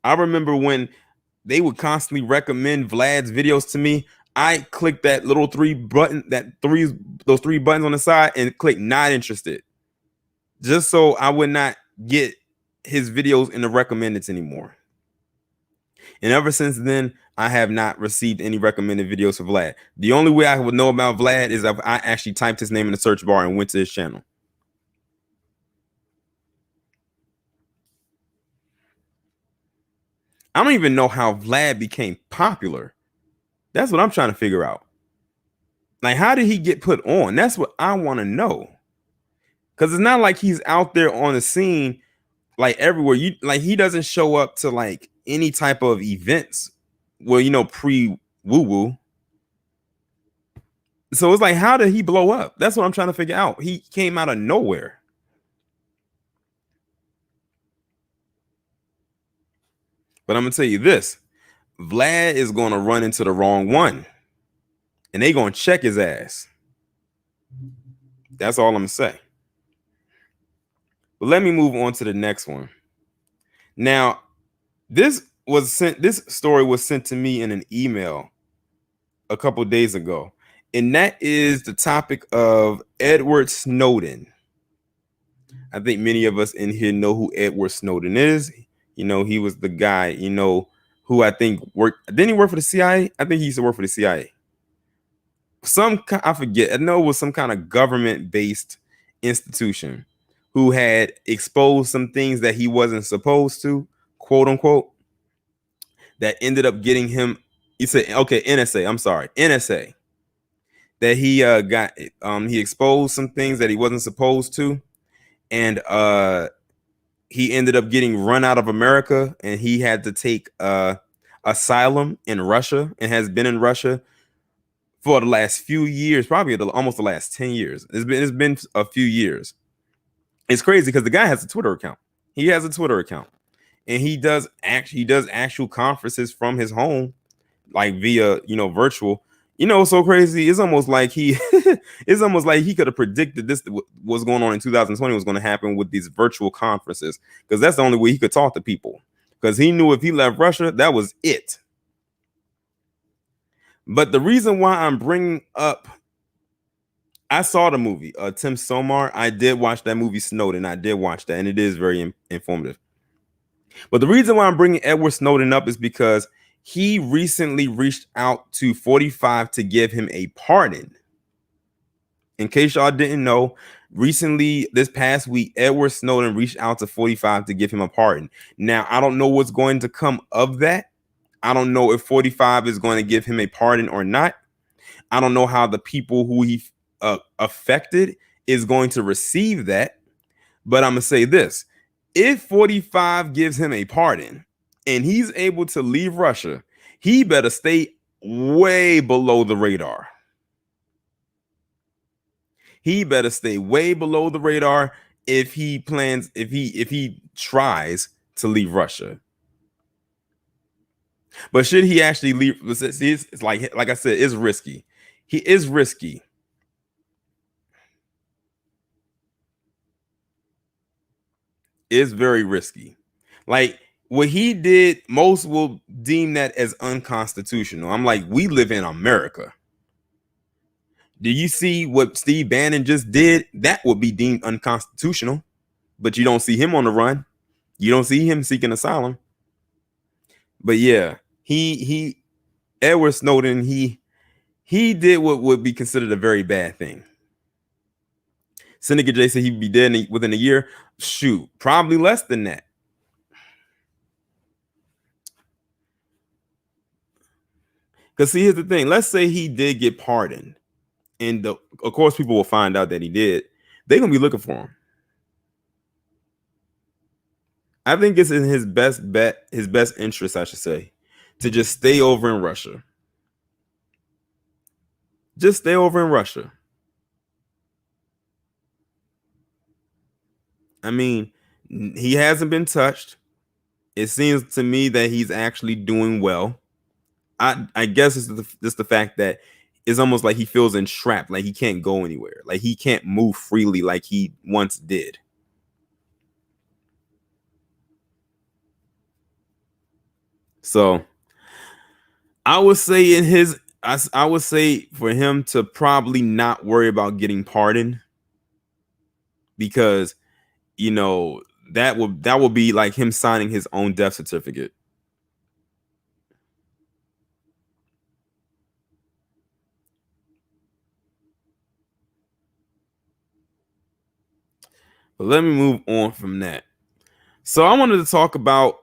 I remember when they would constantly recommend Vlad's videos to me. I clicked that little those three buttons on the side and click not interested, just so I would not get his videos in the recommendeds anymore. And ever since then, I have not received any recommended videos for Vlad. The only way I would know about Vlad is if I actually typed his name in the search bar and went to his channel. I don't even know how Vlad became popular. That's what I'm trying to figure out. Like, how did he get put on? That's what I want to know. Because it's not like he's out there on the scene like everywhere. You like he doesn't show up to like any type of events. Well, pre woo woo. So it's like, how did he blow up? That's what I'm trying to figure out. He came out of nowhere. But I'm gonna tell you this: Vlad is gonna run into the wrong one, and they gonna check his ass. That's all I'm gonna say. But let me move on to the next one. Now, this story was sent to me in an email a couple days ago, and that is the topic of Edward Snowden. I think many of us in here know who Edward Snowden is. He was the guy, who I think worked. Didn't he work for the CIA? I think he used to work for the CIA. I forget. I know it was some kind of government-based institution who had exposed some things that he wasn't supposed to, quote unquote, that ended up getting him. You said, okay, NSA. I'm sorry, NSA. That he got. He exposed some things that he wasn't supposed to, and he ended up getting run out of America, and he had to take asylum in Russia, and has been in Russia for the last few years, probably almost the last 10 years. It's been a few years. It's crazy because the guy has a Twitter account. He has a Twitter account, and he does actual conferences from his home, like via virtual. It's so crazy. It's almost like he could have predicted this was going on in 2020 was going to happen with these virtual conferences, because that's the only way he could talk to people, because he knew if he left Russia, that was it. But the reason why I'm bringing up, I saw the movie Tim Somar. I did watch that movie Snowden. I did watch that, and it is very informative. But the reason why I'm bringing Edward Snowden up is because he recently reached out to 45 to give him a pardon. In case y'all didn't know, recently, this past week, Edward Snowden reached out to 45 to give him a pardon. Now, I don't know what's going to come of that. I don't know if 45 is going to give him a pardon or not. I don't know how the people who he affected is going to receive that. But I'm going to say this. If 45 gives him a pardon and he's able to leave Russia, he better stay way below the radar. He better stay way below the radar if he tries to leave Russia. But should he actually leave? It's like I said, it's risky. He is risky. It's very risky. Like what he did, most will deem that as unconstitutional. I'm like, we live in America. Do you see what Steve Bannon just did? That would be deemed unconstitutional. But you don't see him on the run. You don't see him seeking asylum. But yeah, Edward Snowden, he did what would be considered a very bad thing. Syndicate J said he'd be dead within a year. Shoot, probably less than that. Because see, here's the thing. Let's say he did get pardoned, and of course people will find out that he did. They're gonna be looking for him. I think it's in his best interest, I should say, to just stay over in Russia. Just stay over in Russia. I mean, he hasn't been touched. It seems to me that he's actually doing well. I guess it's just the fact that it's almost like he feels entrapped, like he can't go anywhere, like he can't move freely like he once did. So I would say I would say for him to probably not worry about getting pardoned, because that will be like him signing his own death certificate. But let me move on from that. So I wanted to talk about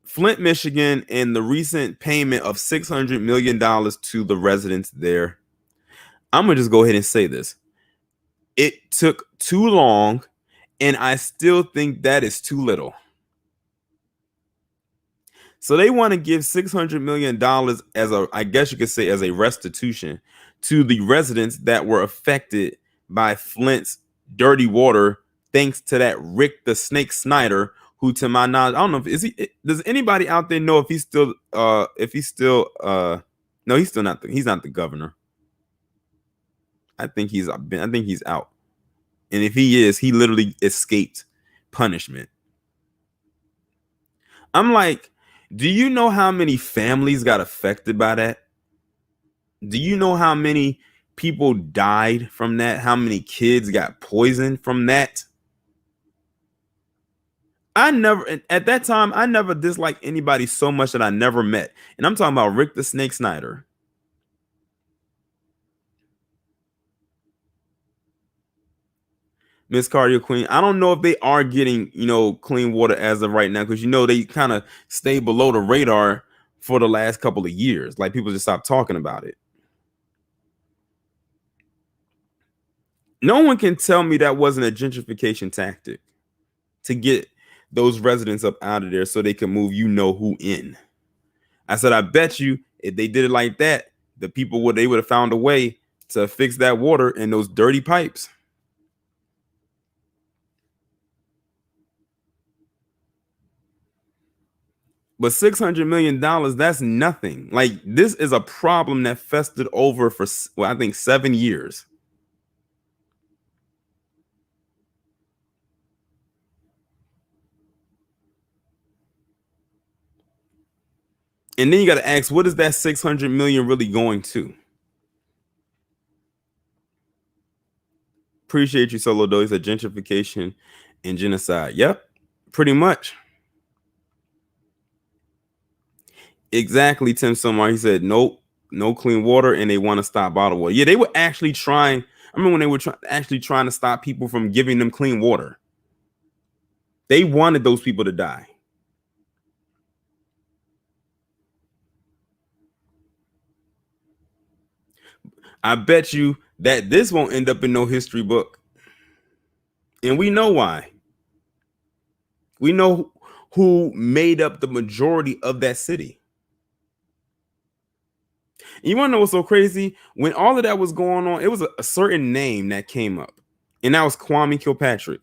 Flint, Michigan, and the recent payment of $600 million to the residents there. I'm going to just go ahead and say this. It took too long, And I still think that is too little. So they want to give $600 million as a, I guess you could say, as a restitution to the residents that were affected by Flint's dirty water, thanks to that Rick the Snake Snyder, who, to my knowledge, I don't know if is he. Does anybody out there know if he's still, no, he's still not. He's not the governor. I think he's been. I think he's out. And if he is, he literally escaped punishment. I'm like, do you know how many families got affected by that? Do you know how many people died from that? How many kids got poisoned from that? I never, at that time, I never disliked anybody so much that I never met. And I'm talking about Rick the Snake Snyder. Miss Cardio Queen. I don't know if they are getting, clean water as of right now, because they kind of stay below the radar for the last couple of years. Like, people just stopped talking about it. No one can tell me that wasn't a gentrification tactic to get those residents up out of there so they can move who in. I said, I bet you if they did it like that, the people they would have found a way to fix that water in those dirty pipes. But $600 million, that's nothing. Like, this is a problem that festered over for, well, I think 7 years. And then you got to ask, what is that 600 million really going to? Appreciate you, Solo Doe. He said gentrification and genocide. Yep, pretty much. Exactly, Tim Somar. He said, nope, no clean water, and they want to stop bottled water. Yeah, they were actually trying. I remember when they were actually trying to stop people from giving them clean water. They wanted those people to die. I bet you that this won't end up in no history book. And we know why. We know who made up the majority of that city. And you want to know what's so crazy? When all of that was going on, it was a certain name that came up, and that was Kwame Kilpatrick.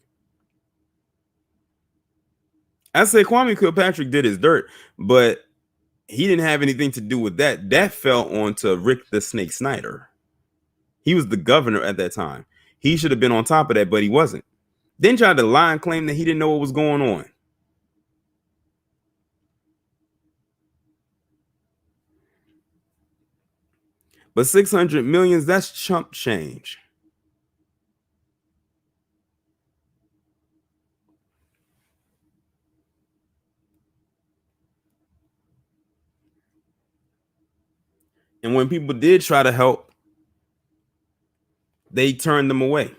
I said Kwame Kilpatrick did his dirt, but he didn't have anything to do with that. That fell onto Rick the Snake Snyder. He was the governor at that time. He should have been on top of that, but he wasn't. Then tried to lie and claim that he didn't know what was going on. But 600 millions, that's chump change. And when people did try to help, they turned them away.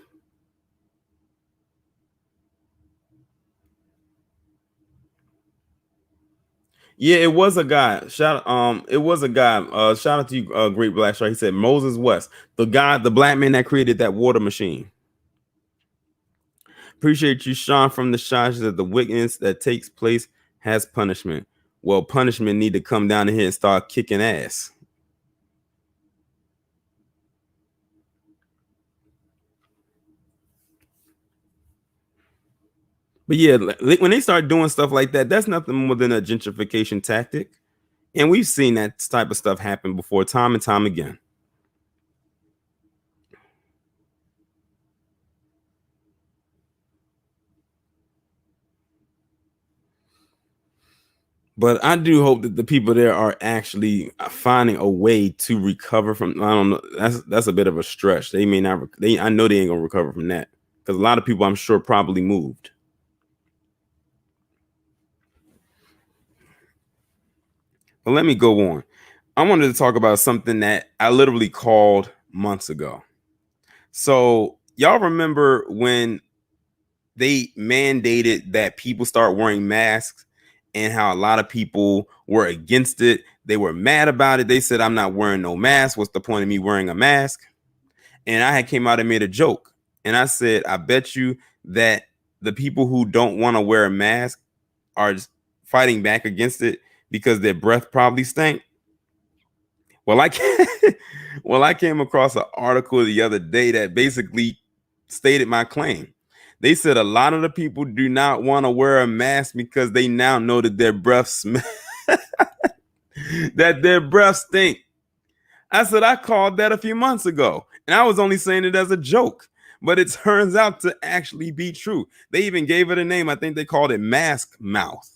Yeah, it was a guy. It was a guy. Shout out to you, Great Black Shark. He said Moses West, the guy, the black man that created that water machine. Appreciate you, Sean, from the Shah. That the wickedness that takes place has punishment. Well, punishment need to come down here and start kicking ass. But yeah, when they start doing stuff like that, that's nothing more than a gentrification tactic. And we've seen that type of stuff happen before, time and time again. But I do hope that the people there are actually finding a way to recover from. I don't know. That's a bit of a stretch. They may not. I know they ain't gonna recover from that, because a lot of people, I'm sure, probably moved. But let me go on. I wanted to talk about something that I literally called months ago. So y'all remember when they mandated that people start wearing masks, and how a lot of people were against it? They were mad about it. They said, I'm not wearing no mask. What's the point of me wearing a mask? And I had came out and made a joke. And I said, I bet you that the people who don't want to wear a mask are fighting back against it because their breath probably stank. Well, I came across an article the other day that basically stated my claim. They said a lot of the people do not want to wear a mask because they now know that their breath that their breath stink. I said I called that a few months ago, and I was only saying it as a joke, but it turns out to actually be true. They even gave it a name. I think they called it mask mouth.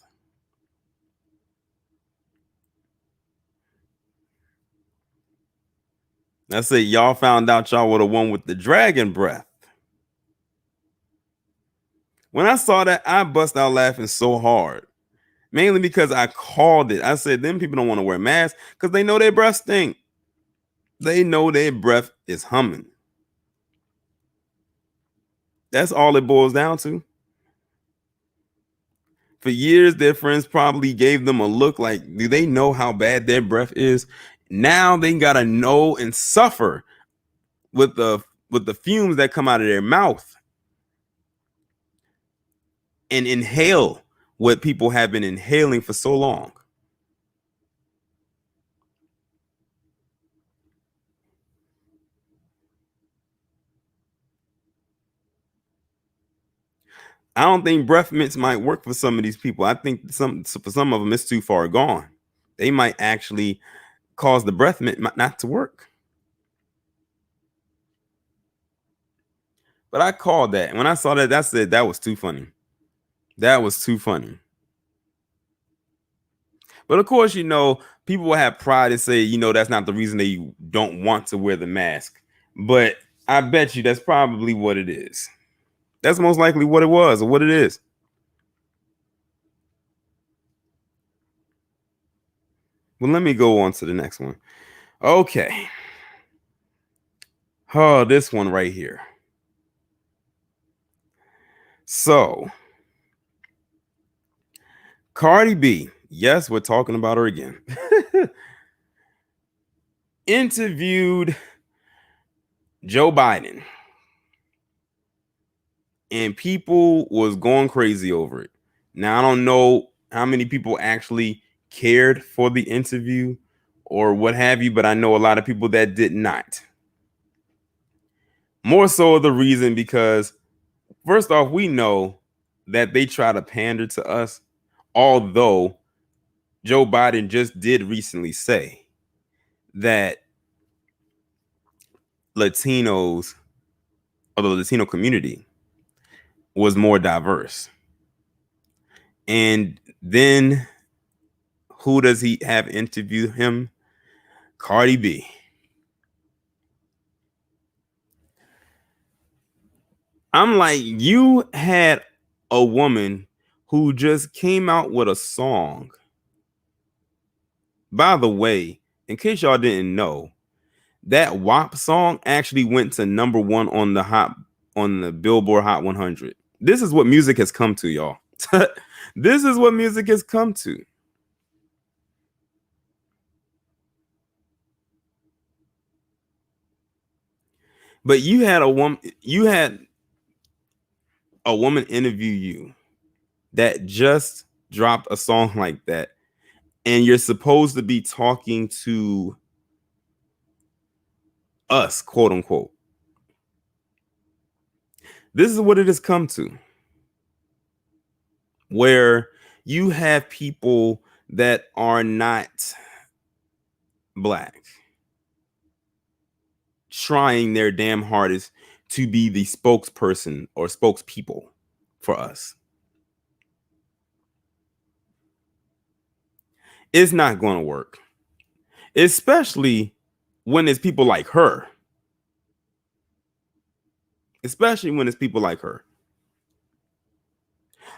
I said y'all found out y'all were the one with the dragon breath. When I saw that, I bust out laughing so hard. Mainly because I called it. I said them people don't want to wear masks because they know their breath stink. They know their breath is humming. That's all it boils down to. For years, their friends probably gave them a look like, do they know how bad their breath is? Now they gotta know and suffer with the fumes that come out of their mouth and inhale what people have been inhaling for so long. I don't think breath mints might work for some of these people. I think for some of them it's too far gone. They might actually cause the breath mint not to work. But I called that. And when I saw that, I said that was too funny. That was too funny. But of course, people will have pride and say, that's not the reason they don't want to wear the mask. But I bet you that's probably what it is. That's most likely what it was or what it is. Well, let me go on to the next one. Okay. Oh, this one right here. So, Cardi B, yes, we're talking about her again, interviewed Joe Biden, and people was going crazy over it. Now, I don't know how many people actually cared for the interview or what have you, but I know a lot of people that did not. More so the reason because, first off, we know that they try to pander to us, although Joe Biden just did recently say that Latinos or the Latino community was more diverse. And then who does he have interview him? Cardi B. I'm like, you had a woman who just came out with a song. By the way, in case y'all didn't know, that WAP song actually went to number one on the Billboard Hot 100. This is what music has come to, y'all. This is what music has come to. But you had a woman interview you that just dropped a song like that, and you're supposed to be talking to us, quote unquote. This is what it has come to, where you have people that are not black trying their damn hardest to be the spokesperson or spokespeople for us. It's not going to work, especially when it's people like her. Especially when it's people like her.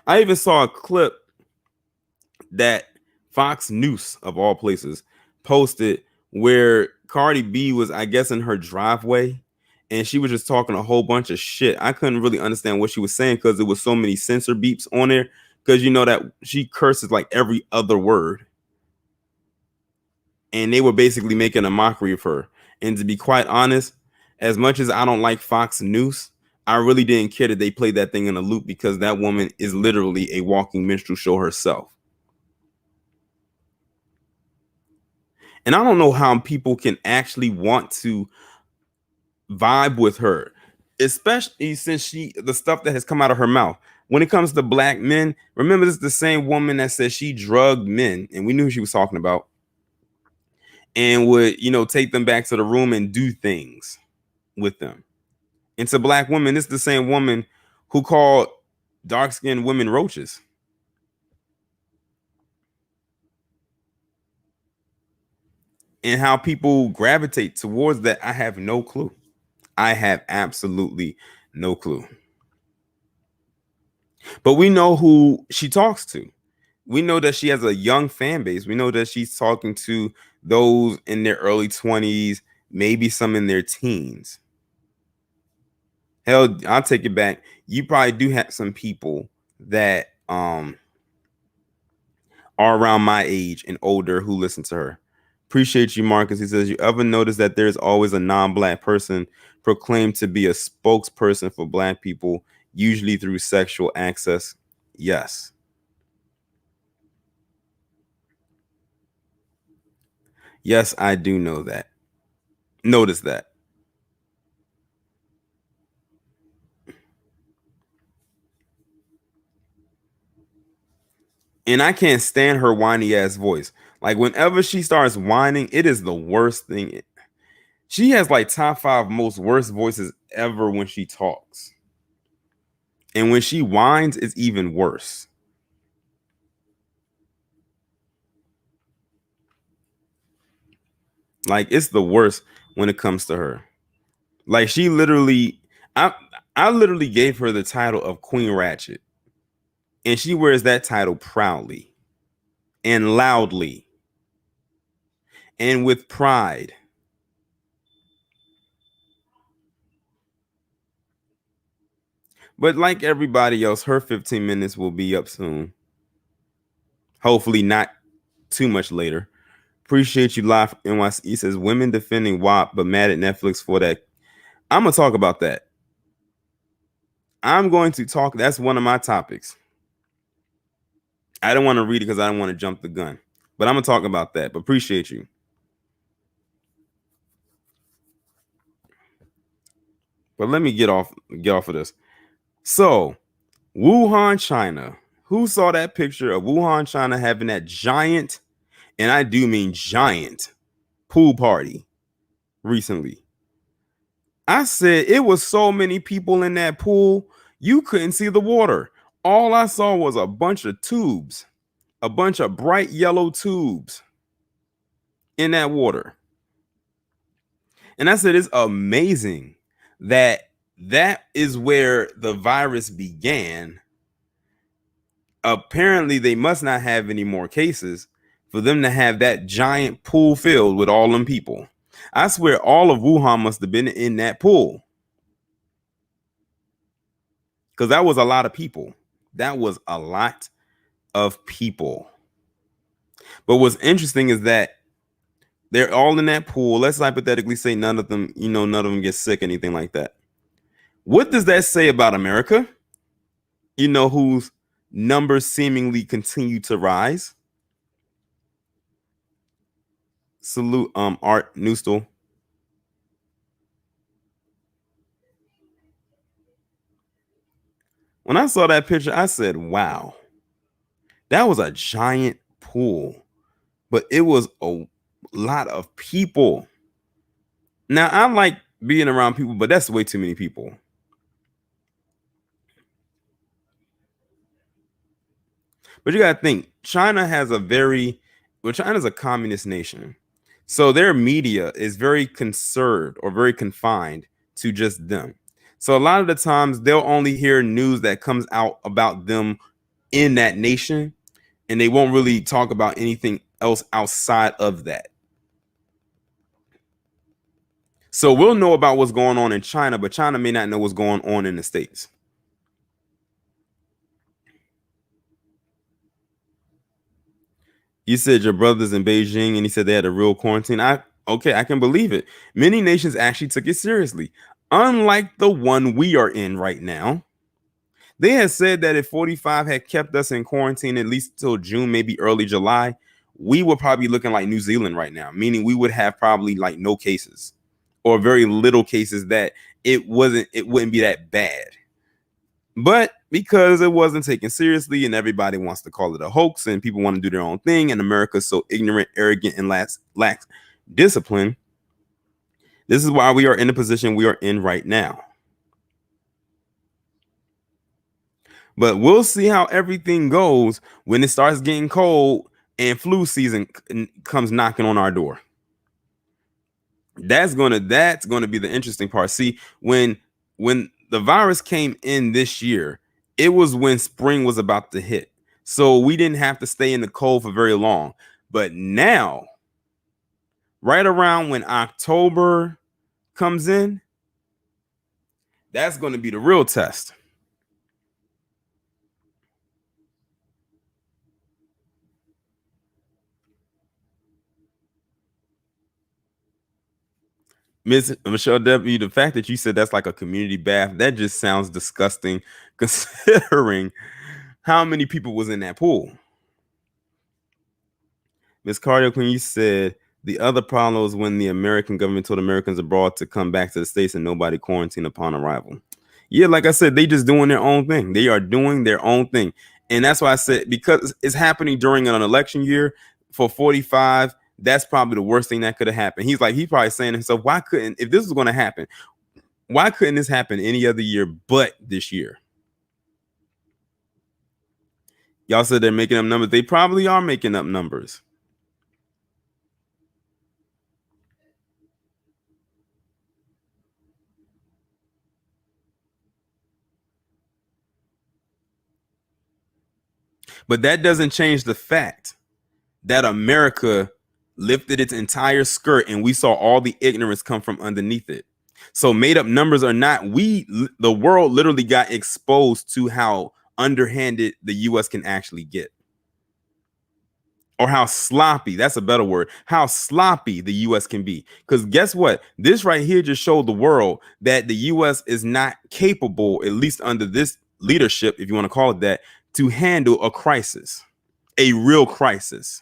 I even saw a clip that Fox News, of all places, posted where Cardi B was, I guess, in her driveway, and she was just talking a whole bunch of shit. I couldn't really understand what she was saying because there was so many censor beeps on there, because you know that she curses like every other word, and they were basically making a mockery of her. And to be quite honest, as much as I don't like Fox News, I really didn't care that they played that thing in a loop because that woman is literally a walking minstrel show herself. And I don't know how people can actually want to vibe with her, especially since the stuff that has come out of her mouth. When it comes to black men, remember this is the same woman that said she drugged men, and we knew who she was talking about, and would, take them back to the room and do things with them. And to black women, it's the same woman who called dark-skinned women roaches. And how people gravitate towards that, I have no clue. I have absolutely no clue. But we know who she talks to. We know that she has a young fan base. We know that she's talking to those in their early 20s, maybe some in their teens. Hell, I'll take it back. You probably do have some people that are around my age and older who listen to her. Appreciate you, Marcus. He says, you ever notice that there's always a non-black person proclaimed to be a spokesperson for black people, usually through sexual access? Yes. Yes, I do know that. Notice that. And I can't stand her whiny ass voice. Like whenever she starts whining, it is the worst thing. She has like top 5 most worst voices ever when she talks. And when she whines, it's even worse. Like it's the worst when it comes to her. Like she literally, I I literally gave her the title of Queen Ratchet. And she wears that title proudly and loudly and with pride. But like everybody else, her 15 minutes will be up soon. Hopefully not too much later. Appreciate you live NYC. He says women defending WAP but mad at Netflix for that. I'm gonna talk about that. I'm going to talk. That's one of my topics. I don't want to read it because I don't want to jump the gun. But I'm gonna talk about that. But appreciate you. But let me get off of this. So Wuhan, China. Who saw that picture of Wuhan, China having that giant, and I do mean giant, pool party recently? I said it was so many people in that pool, you couldn't see the water. All I saw was a bunch of tubes, a bunch of bright yellow tubes in that water. And I said it's amazing that that is where the virus began. Apparently, they must not have any more cases for them to have that giant pool filled with all them people. I swear all of Wuhan must have been in that pool. Because that was a lot of people. That was a lot of people. But what's interesting is that they're all in that pool. Let's hypothetically say none of them, none of them get sick, anything like that. What does that say about America? Whose numbers seemingly continue to rise. Salute, Art Newstall. When I saw that picture, I said, wow, that was a giant pool, but it was a lot of people. Now, I like being around people, but that's way too many people. But you got to think, China's a communist nation. So their media is very conserved or very confined to just them. So a lot of the times they'll only hear news that comes out about them in that nation, and they won't really talk about anything else outside of that. So we'll know about what's going on in China, but China may not know what's going on in the States. You said your brother's in Beijing and he said they had a real quarantine. I can believe it. Many nations actually took it seriously. Unlike the one we are in right now, they had said that if 45 had kept us in quarantine at least till June, maybe early July, we would probably be looking like New Zealand right now, meaning we would have probably like no cases or very little cases, that it wouldn't be that bad. But because it wasn't taken seriously and everybody wants to call it a hoax and people want to do their own thing, and America's so ignorant, arrogant, and lacks discipline, this is why we are in the position we are in right now. But we'll see how everything goes when it starts getting cold and flu season comes knocking on our door. That's gonna be the interesting part. See, when the virus came in this year, it was when spring was about to hit. So we didn't have to stay in the cold for very long. But now, right around when October comes in, that's going to be the real test. Miss Michelle W., the fact that you said that's like a community bath, that just sounds disgusting considering how many people was in that pool. Miss Cardio Queen, you said the other problem was when the American government told Americans abroad to come back to the States and nobody quarantined upon arrival. Yeah, like I said, they just doing their own thing. They are doing their own thing. And that's why I said, because it's happening during an election year for 45, that's probably the worst thing that could have happened. He's probably saying to himself, why couldn't, if this was going to happen, why couldn't this happen any other year but this year? Y'all said they're making up numbers. They probably are making up numbers. But that doesn't change the fact that America lifted its entire skirt and we saw all the ignorance come from underneath it. So made up numbers or not, the world literally got exposed to how underhanded the US can actually get. Or how sloppy, that's a better word, how sloppy the US can be. Because guess what? This right here just showed the world that the US is not capable, at least under this leadership, if you want to call it that, to handle a crisis, a real crisis.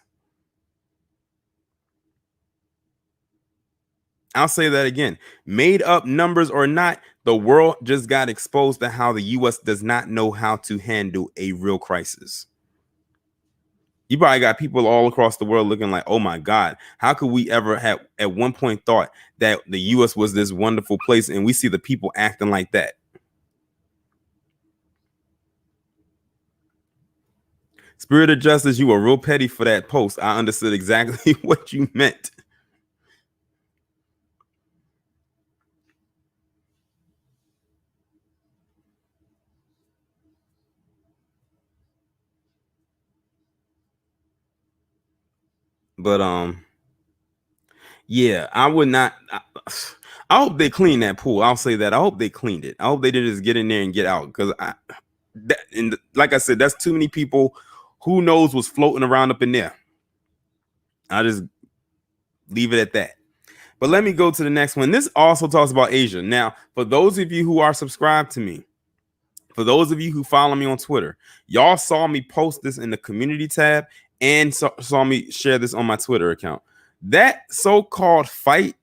I'll say that again. Made up numbers or not, the world just got exposed to how the US does not know how to handle a real crisis. You probably got people all across the world looking like, oh my God, how could we ever have at one point thought that the US was this wonderful place, and we see the people acting like that? Spirit of Justice, you were real petty for that post. I understood exactly what you meant. But yeah, I would not. I hope they clean that pool. I'll say that. I hope they cleaned it. I hope they didn't just get in there and get out, because like I said, that's too many people. Who knows what's floating around up in there? I'll just leave it at that. But let me go to the next one. This also talks about Asia. Now, for those of you who are subscribed to me, for those of you who follow me on Twitter, y'all saw me post this in the community tab and saw me share this on my Twitter account. That so-called fight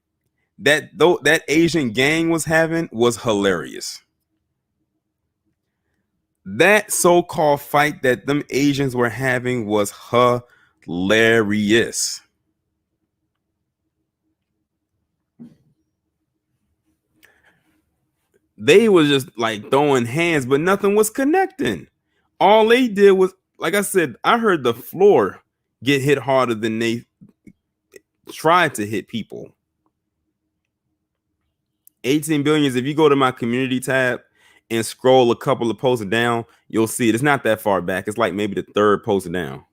that Asian gang was having was hilarious. That so-called fight that them Asians were having was hilarious. They was just like throwing hands, but nothing was connecting. All they did was, like I said, I heard the floor get hit harder than they tried to hit people. 18 billions. If you go to my community tab and scroll a couple of posts down, you'll see it. It's not that far back. It's like maybe the third post down.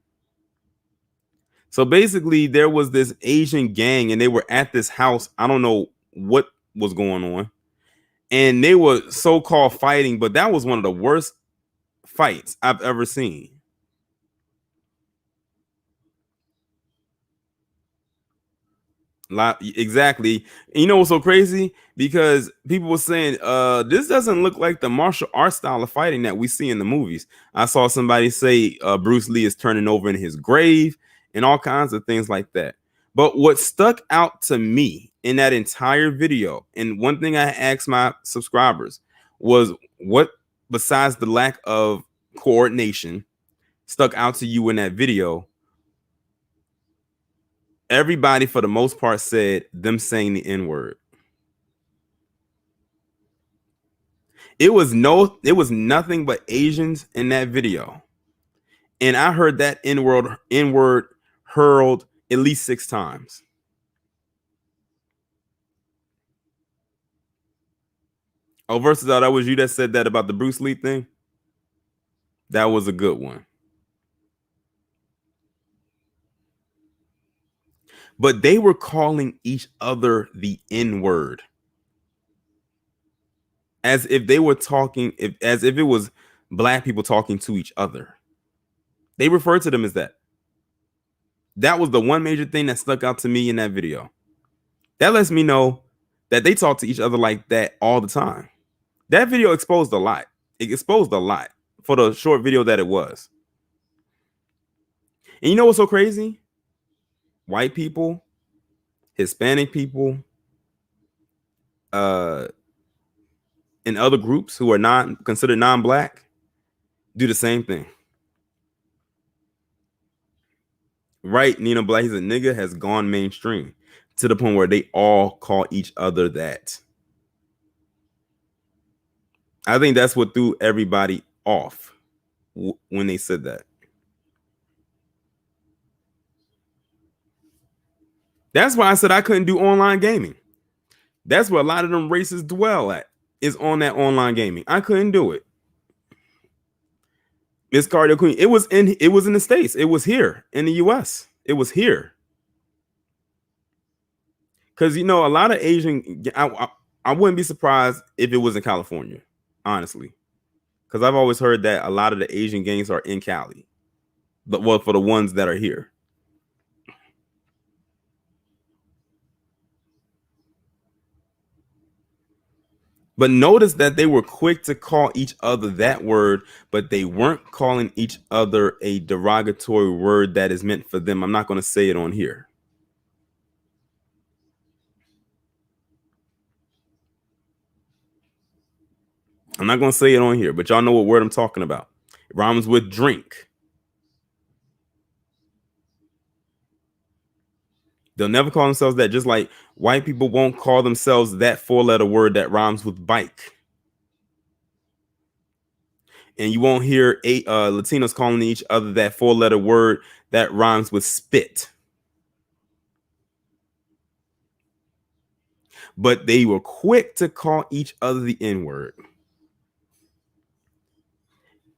So basically, there was this Asian gang, and they were at this house. I don't know what was going on, and they were so-called fighting, but that was one of the worst fights I've ever seen. Exactly. And you know what's so crazy? Because people were saying, this doesn't look like the martial arts style of fighting that we see in the movies. I saw somebody say Bruce Lee is turning over in his grave and all kinds of things like that. But what stuck out to me in that entire video, and one thing I asked my subscribers was, what besides the lack of coordination stuck out to you in that video? Everybody, for the most part, said them saying the N word. It was nothing but Asians in that video, and I heard that N word hurled at least 6 times. Oh, versus that was you that said that about the Bruce Lee thing. That was a good one. But they were calling each other the N word, as if they were talking, as if it was black people talking to each other. They referred to them as that. That was the one major thing that stuck out to me in that video. That lets me know that they talk to each other like that all the time. That video exposed a lot. It exposed a lot for the short video that it was. And you know what's so crazy? White people, Hispanic people, uh, and other groups who are not considered non-black do the same thing. Right? Nina Black, he's a nigga, has gone mainstream to the point where they all call each other that. I think that's what threw everybody off when they said that. That's why I said I couldn't do online gaming. That's where a lot of them races dwell at, is on that online gaming. I couldn't do it. Miss Cardio Queen, it was in the States. It was here in the US. It was here. Because you know, a lot of Asian, I wouldn't be surprised if it was in California, honestly. Because I've always heard that a lot of the Asian gangs are in Cali. But well, for the ones that are here. But notice that they were quick to call each other that word, but they weren't calling each other a derogatory word that is meant for them. I'm not going to say it on here. I'm not going to say it on here, but y'all know what word I'm talking about. It rhymes with drink. They'll never call themselves that, just like white people won't call themselves that 4-letter word that rhymes with bike. And you won't hear Latinos calling each other that 4-letter word that rhymes with spit. But they were quick to call each other the N-word.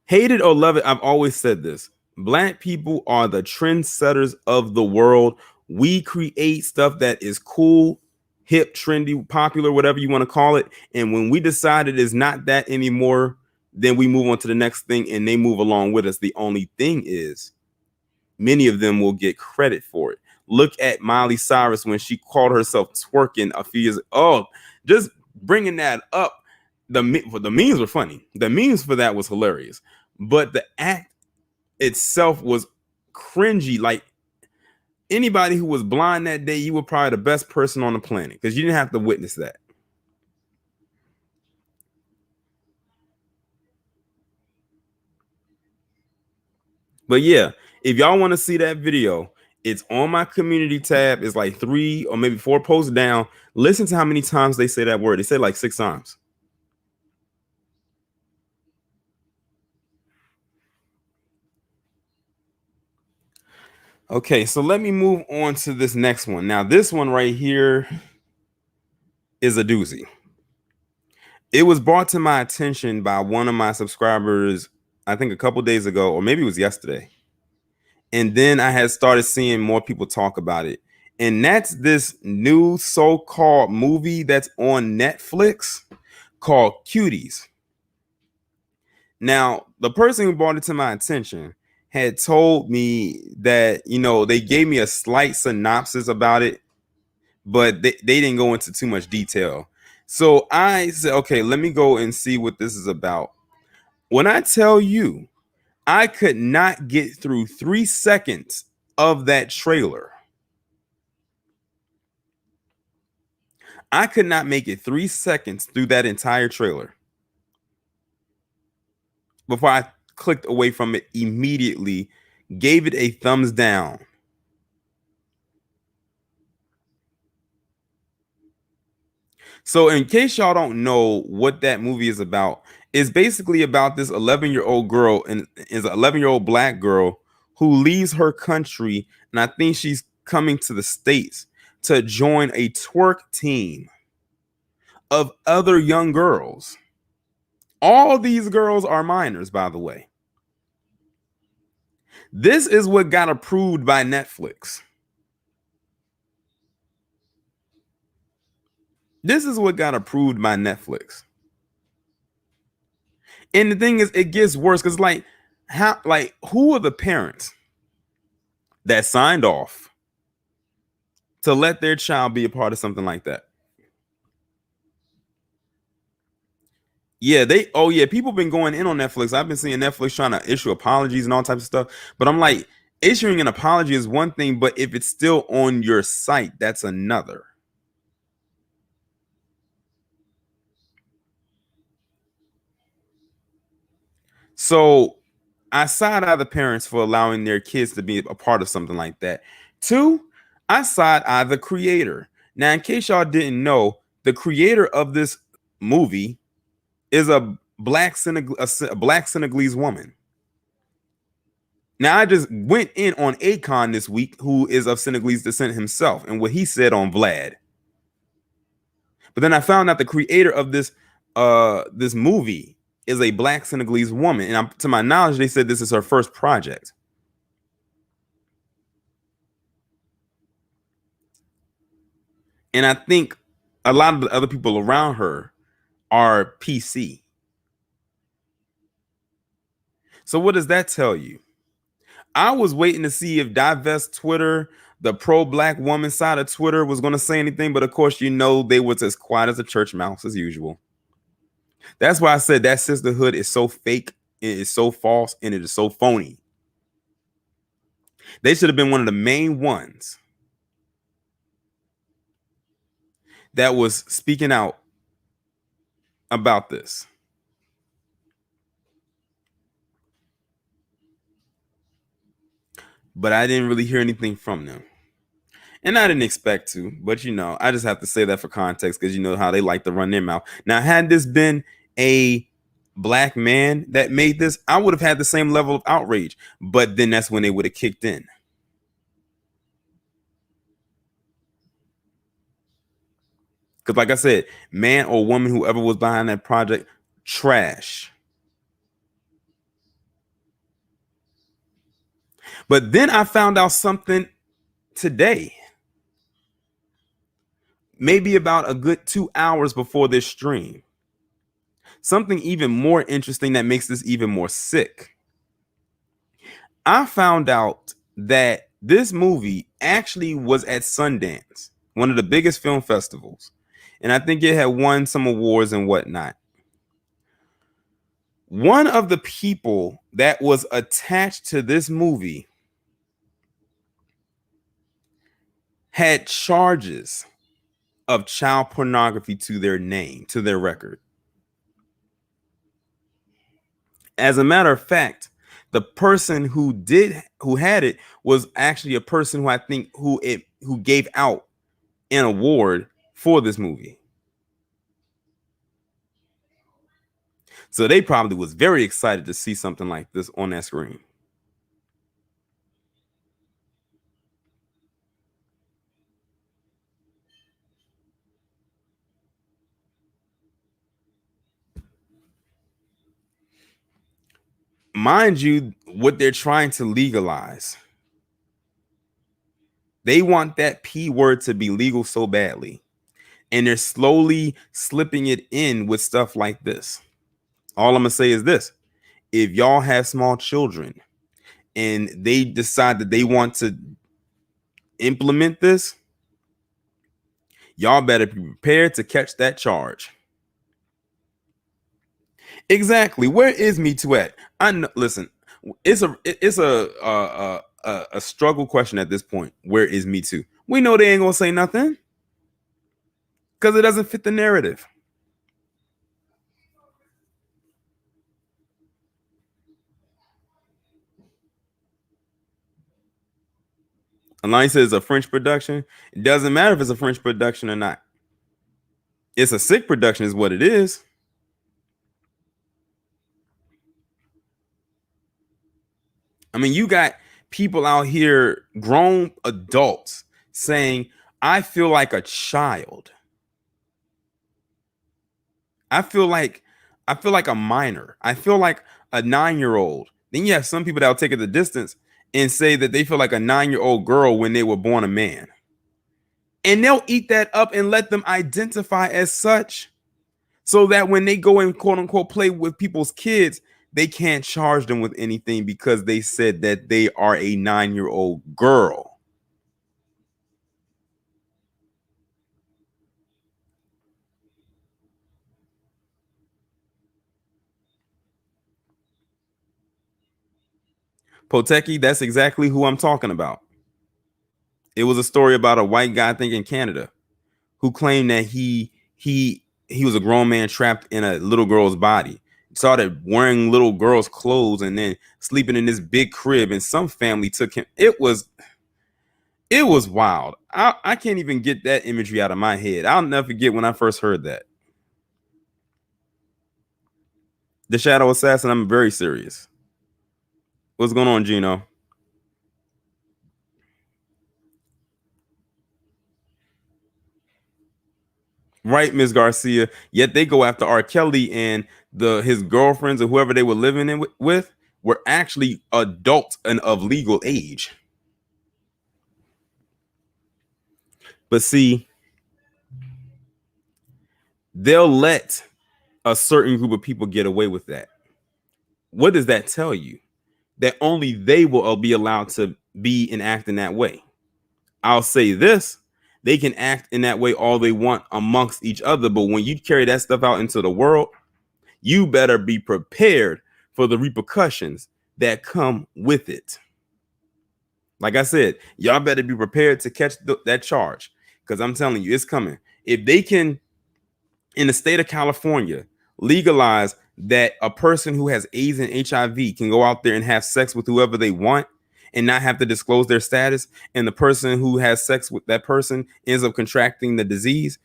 Hate it or love it, I've always said this. Black people are the trendsetters of the world. We create stuff that is cool, hip, trendy, popular, whatever you want to call it. And when we decide it is not that anymore, then we move on to the next thing and they move along with us. The only thing is, many of them will get credit for it. Look at Miley Cyrus when she called herself twerking a few years. Oh, just bringing that up. The memes were funny. The memes for that was hilarious. But the act itself was cringy. Like, anybody who was blind that day, you were probably the best person on the planet because you didn't have to witness that. But yeah, if y'all want to see that video, it's on my community tab. It's like 3 or maybe 4 posts down. Listen to how many times they say that word. They say like 6 times. Okay, so let me move on to this next one. Now, this one right here is a doozy. It was brought to my attention by one of my subscribers, I think a couple days ago, or maybe it was yesterday. And then I had started seeing more people talk about it. And that's this new so-called movie that's on Netflix called Cuties. Now, the person who brought it to my attention had told me that, you know, they gave me a slight synopsis about it, but they didn't go into too much detail. So I said, okay, let me go and see what this is about. When I tell you, I could not get through 3 seconds of that trailer. I could not make it 3 seconds through that entire trailer before I clicked away from it immediately, gave it a thumbs down. So, in case y'all don't know what that movie is about, it's basically about this 11-year-old girl, and is an 11-year-old black girl who leaves her country, and I think she's coming to the States to join a twerk team of other young girls. All these girls are minors, by the way. This is what got approved by Netflix. This is what got approved by Netflix. And the thing is, it gets worse because, who are the parents that signed off to let their child be a part of something like that? Yeah, people been going in on Netflix. I've been seeing Netflix trying to issue apologies and all types of stuff. But I'm like, issuing an apology is one thing, but if it's still on your site, that's another. So I side eye the parents for allowing their kids to be a part of something like that. Two, I side eye the creator. Now, in case y'all didn't know, the creator of this movie is a black Senegalese woman. Now, I just went in on Akon this week, who is of Senegalese descent himself, and what he said on Vlad. But then I found out the creator of this movie is a black Senegalese woman, and to my knowledge, they said this is her first project. And I think a lot of the other people around her are PC. So what does that tell you? I was waiting to see if Divest Twitter, the pro-black woman side of Twitter, was going to say anything, but of course, they was as quiet as a church mouse as usual. That's why I said that sisterhood is so fake, it is so false, and it is so phony. They should have been one of the main ones that was speaking out about this. But I didn't really hear anything from them. And I didn't expect to, but I just have to say that for context because you know how they like to run their mouth. Now, had this been a black man that made this, I would have had the same level of outrage. But then that's when they would have kicked in. Because, like I said, man or woman, whoever was behind that project, trash. But then I found out something today, maybe about a good 2 hours before this stream. Something even more interesting that makes this even more sick. I found out that this movie actually was at Sundance, one of the biggest film festivals. And I think it had won some awards and whatnot. One of the people that was attached to this movie had charges of child pornography to their name, to their record. As a matter of fact, the person who had it was actually a person who I think who gave out an award for this movie. So they probably was very excited to see something like this on that screen. Mind you, what they're trying to legalize, they want that P word to be legal so badly. And they're slowly slipping it in with stuff like this. All I'm going to say is this. If y'all have small children and they decide that they want to implement this, Y'all better be prepared to catch that charge. Exactly. Where is Me Too at? I know. Listen, it's a struggle question at this point. Where is Me Too? We know they ain't gonna say nothing because it doesn't fit the narrative. Alliance says a French production. It doesn't matter if it's a French production or not. It's a sick production, is what it is. I mean, you got people out here, grown adults, saying, I feel like a child. I feel like a minor. I feel like a 9-year-old. Then you have some people that'll take it the distance and say that they feel like a 9-year-old girl when they were born a man. And they'll eat that up and let them identify as such. So that when they go and quote unquote play with people's kids, they can't charge them with anything because they said that they are a 9-year-old girl. Poteki, that's exactly who I'm talking about. It was a story about a white guy, I think in Canada, who claimed that he was a grown man trapped in a little girl's body. Started wearing little girls' clothes and then sleeping in this big crib. And some family took him. It was wild. I can't even get that imagery out of my head. I'll never forget when I first heard that. The Shadow Assassin. I'm very serious. What's going on, Gino? Right, Ms. Garcia. Yet they go after R. Kelly and his girlfriends or whoever they were living in with were actually adults and of legal age. But see, they'll let a certain group of people get away with that. What does that tell you? That only they will be allowed to be and act in that way. I'll say this: they can act in that way all they want amongst each other, but when you carry that stuff out into the world, you better be prepared for the repercussions that come with it. Like I said, y'all better be prepared to catch that charge because I'm telling you, it's coming. If they can, in the state of California, legalize that a person who has AIDS and HIV can go out there and have sex with whoever they want and not have to disclose their status, and the person who has sex with that person ends up contracting the disease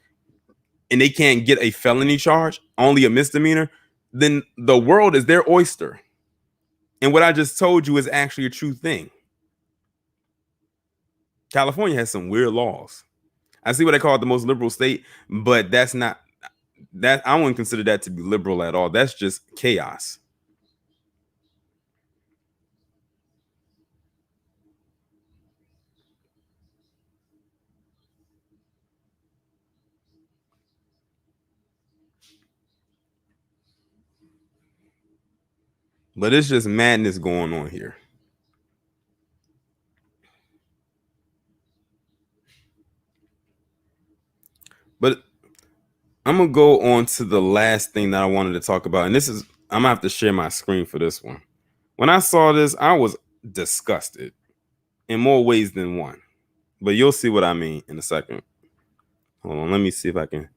and they can't get a felony charge, only a misdemeanor, then the world is their oyster. And what I just told you is actually a true thing. California has some weird laws. I see what they call it the most liberal state, but that's not that. I wouldn't consider that to be liberal at all. That's just chaos. But it's just madness going on here. But I'm gonna go on to the last thing that I wanted to talk about, and this is I'm gonna have to share my screen for this one. When I saw this, I was disgusted in more ways than one. But you'll see what I mean in a second. Hold on, let me see if I can.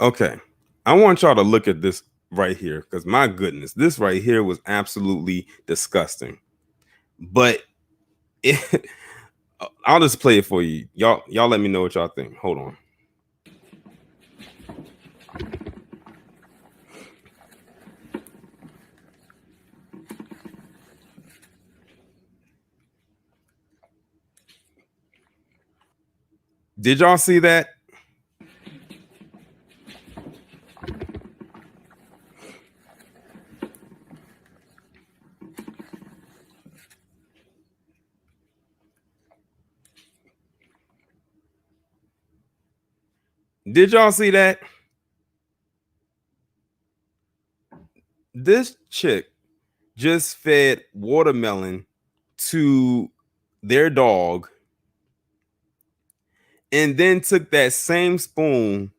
Okay, I want y'all to look at this right here because my goodness, this right here was absolutely disgusting. But it, I'll just play it for you. Y'all let me know what y'all think. Hold on. Did y'all see that? Did y'all see that? This chick just fed watermelon to their dog and then took that same spoon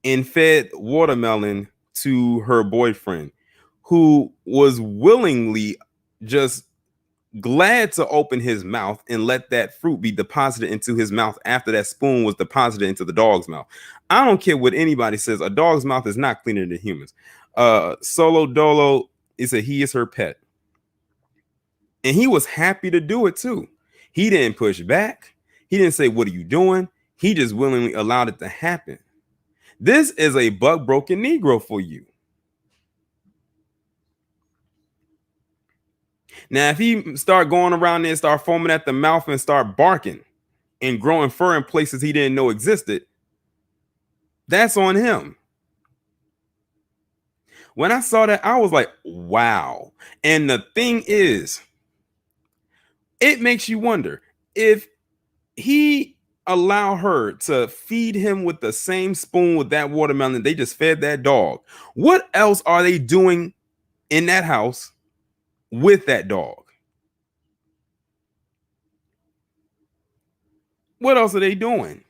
and fed watermelon to her boyfriend, who was willingly just glad to open his mouth and let that fruit be deposited into his mouth after that spoon was deposited into the dog's mouth. I don't care what anybody says, a dog's mouth is not cleaner than humans. Solo Dolo is he is her pet. And he was happy to do it too. He didn't push back. He didn't say, "What are you doing?" He just willingly allowed it to happen. This is a buck broken Negro for you. Now, if he start going around there and start foaming at the mouth and start barking and growing fur in places he didn't know existed, that's on him. When I saw that, I was like, wow. And the thing is, it makes you wonder if he allow her to feed him with the same spoon with that watermelon they just fed that dog. What else are they doing in that house with that dog? What else are they doing?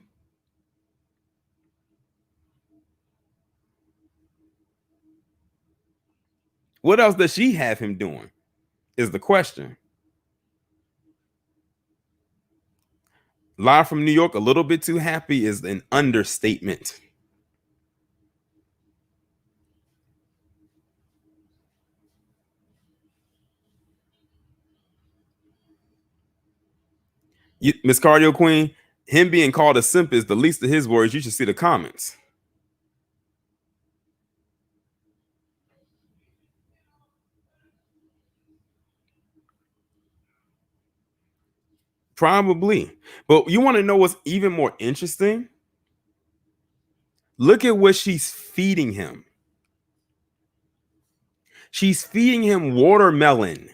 What else does she have him doing? Is the question. Live from New York, a little bit too happy is an understatement. Miss Cardio Queen, him being called a simp is the least of his worries. You should see the comments. Probably. But you want to know what's even more interesting? Look at what she's feeding him. She's feeding him watermelon,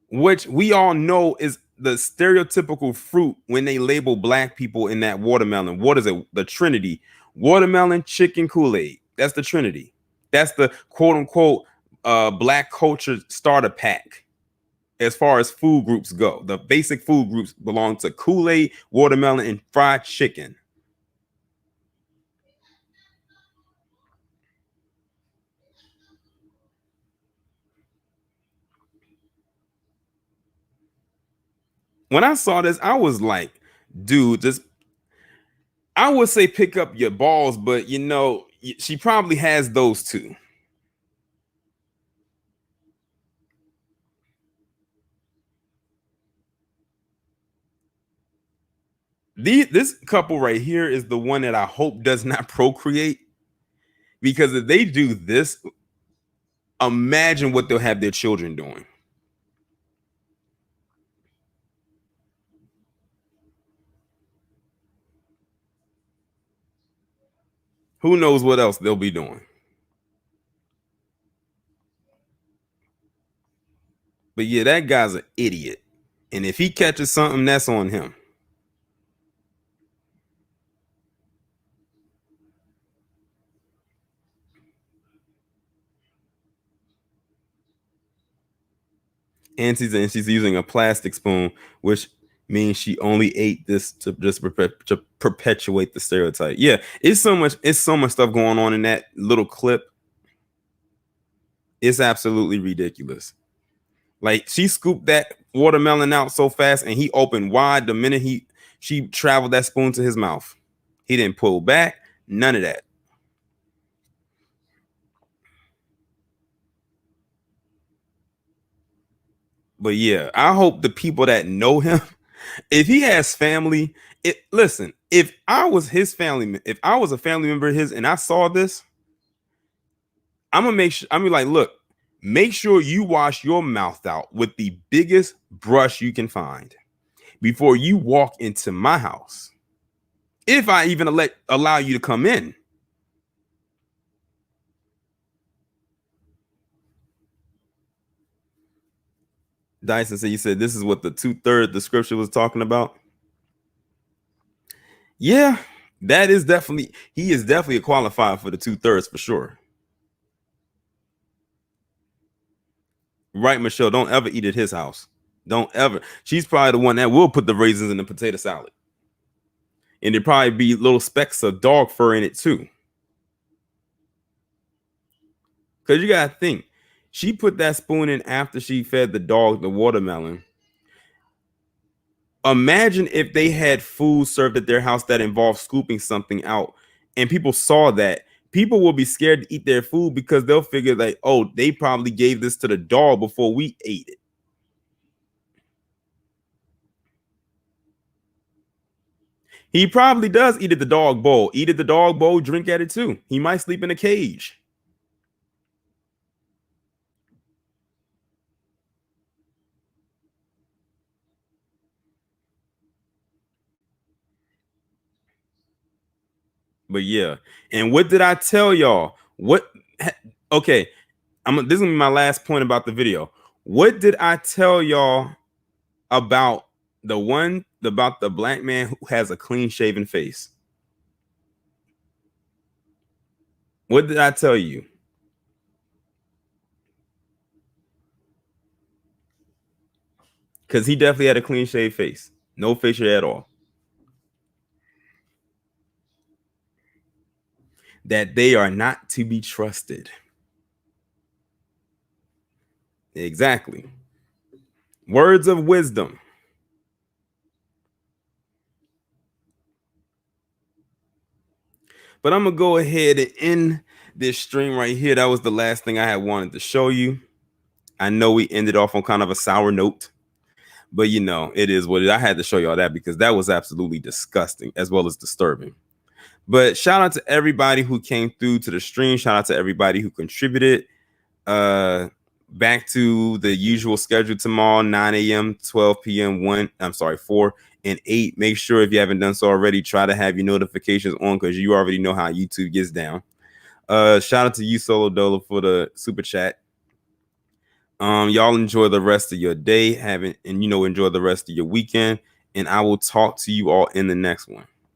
which we all know is the stereotypical fruit when they label black people in that watermelon. What is it? The Trinity: watermelon, chicken, Kool-Aid. That's the Trinity. That's the quote unquote black culture starter pack as far as food groups go. The basic food groups belong to Kool-Aid, watermelon, and fried chicken. When I saw this, I was like, dude, this, I would say pick up your balls, but you know, she probably has those too. This couple right here is the one that I hope does not procreate, because if they do this, imagine what they'll have their children doing. Who knows what else they'll be doing? But yeah, that guy's an idiot. And if he catches something, that's on him. And she's using a plastic spoon, which means she only ate this to just to perpetuate the stereotype. Yeah, it's so much stuff going on in that little clip. It's absolutely ridiculous. Like, she scooped that watermelon out so fast and he opened wide the minute she traveled that spoon to his mouth. He didn't pull back, none of that. But yeah, I hope the people that know him, if he has family, listen, if I was his family, if I was a family member of his and I saw this, I'm gonna make sure, I'm gonna be like, look, make sure you wash your mouth out with the biggest brush you can find. before you walk into my house. If I even allow you to come in. Dyson said, you said this is what the 2/3 the scripture was talking about. Yeah, that is definitely, he is definitely a qualifier for the 2/3 for sure. Right, Michelle, don't ever eat at his house. Don't ever. She's probably the one that will put the raisins in the potato salad. And there'd probably be little specks of dog fur in it too. Because you gotta think, she put that spoon in after she fed the dog the watermelon. Imagine if they had food served at their house that involved scooping something out and people saw that. People will be scared to eat their food because they'll figure like, oh, they probably gave this to the dog before we ate it. He probably does eat at the dog bowl. Eat at the dog bowl, drink at it too. He might sleep in a cage. But yeah. And what did I tell y'all? What okay. This is gonna be my last point about the video. What did I tell y'all about about the black man who has a clean shaven face? What did I tell you? Because he definitely had a clean shaved face, no facial hair at all. That they are not to be trusted. Exactly. Words of wisdom. But I'm gonna go ahead and end this stream right here. That was the last thing I had wanted to show you. I know we ended off on kind of a sour note, but you know, it is what it is. I had to show y'all that because that was absolutely disgusting as well as disturbing. But shout out to everybody who came through to the stream. Shout out to everybody who contributed. Back to the usual schedule tomorrow, 9 a.m., 12 p.m., 4 and 8. Make sure if you haven't done so already, try to have your notifications on because you already know how YouTube gets down. Shout out to you, Solo Dolo, for the super chat. Y'all enjoy the rest of your day, enjoy the rest of your weekend, and I will talk to you all in the next one.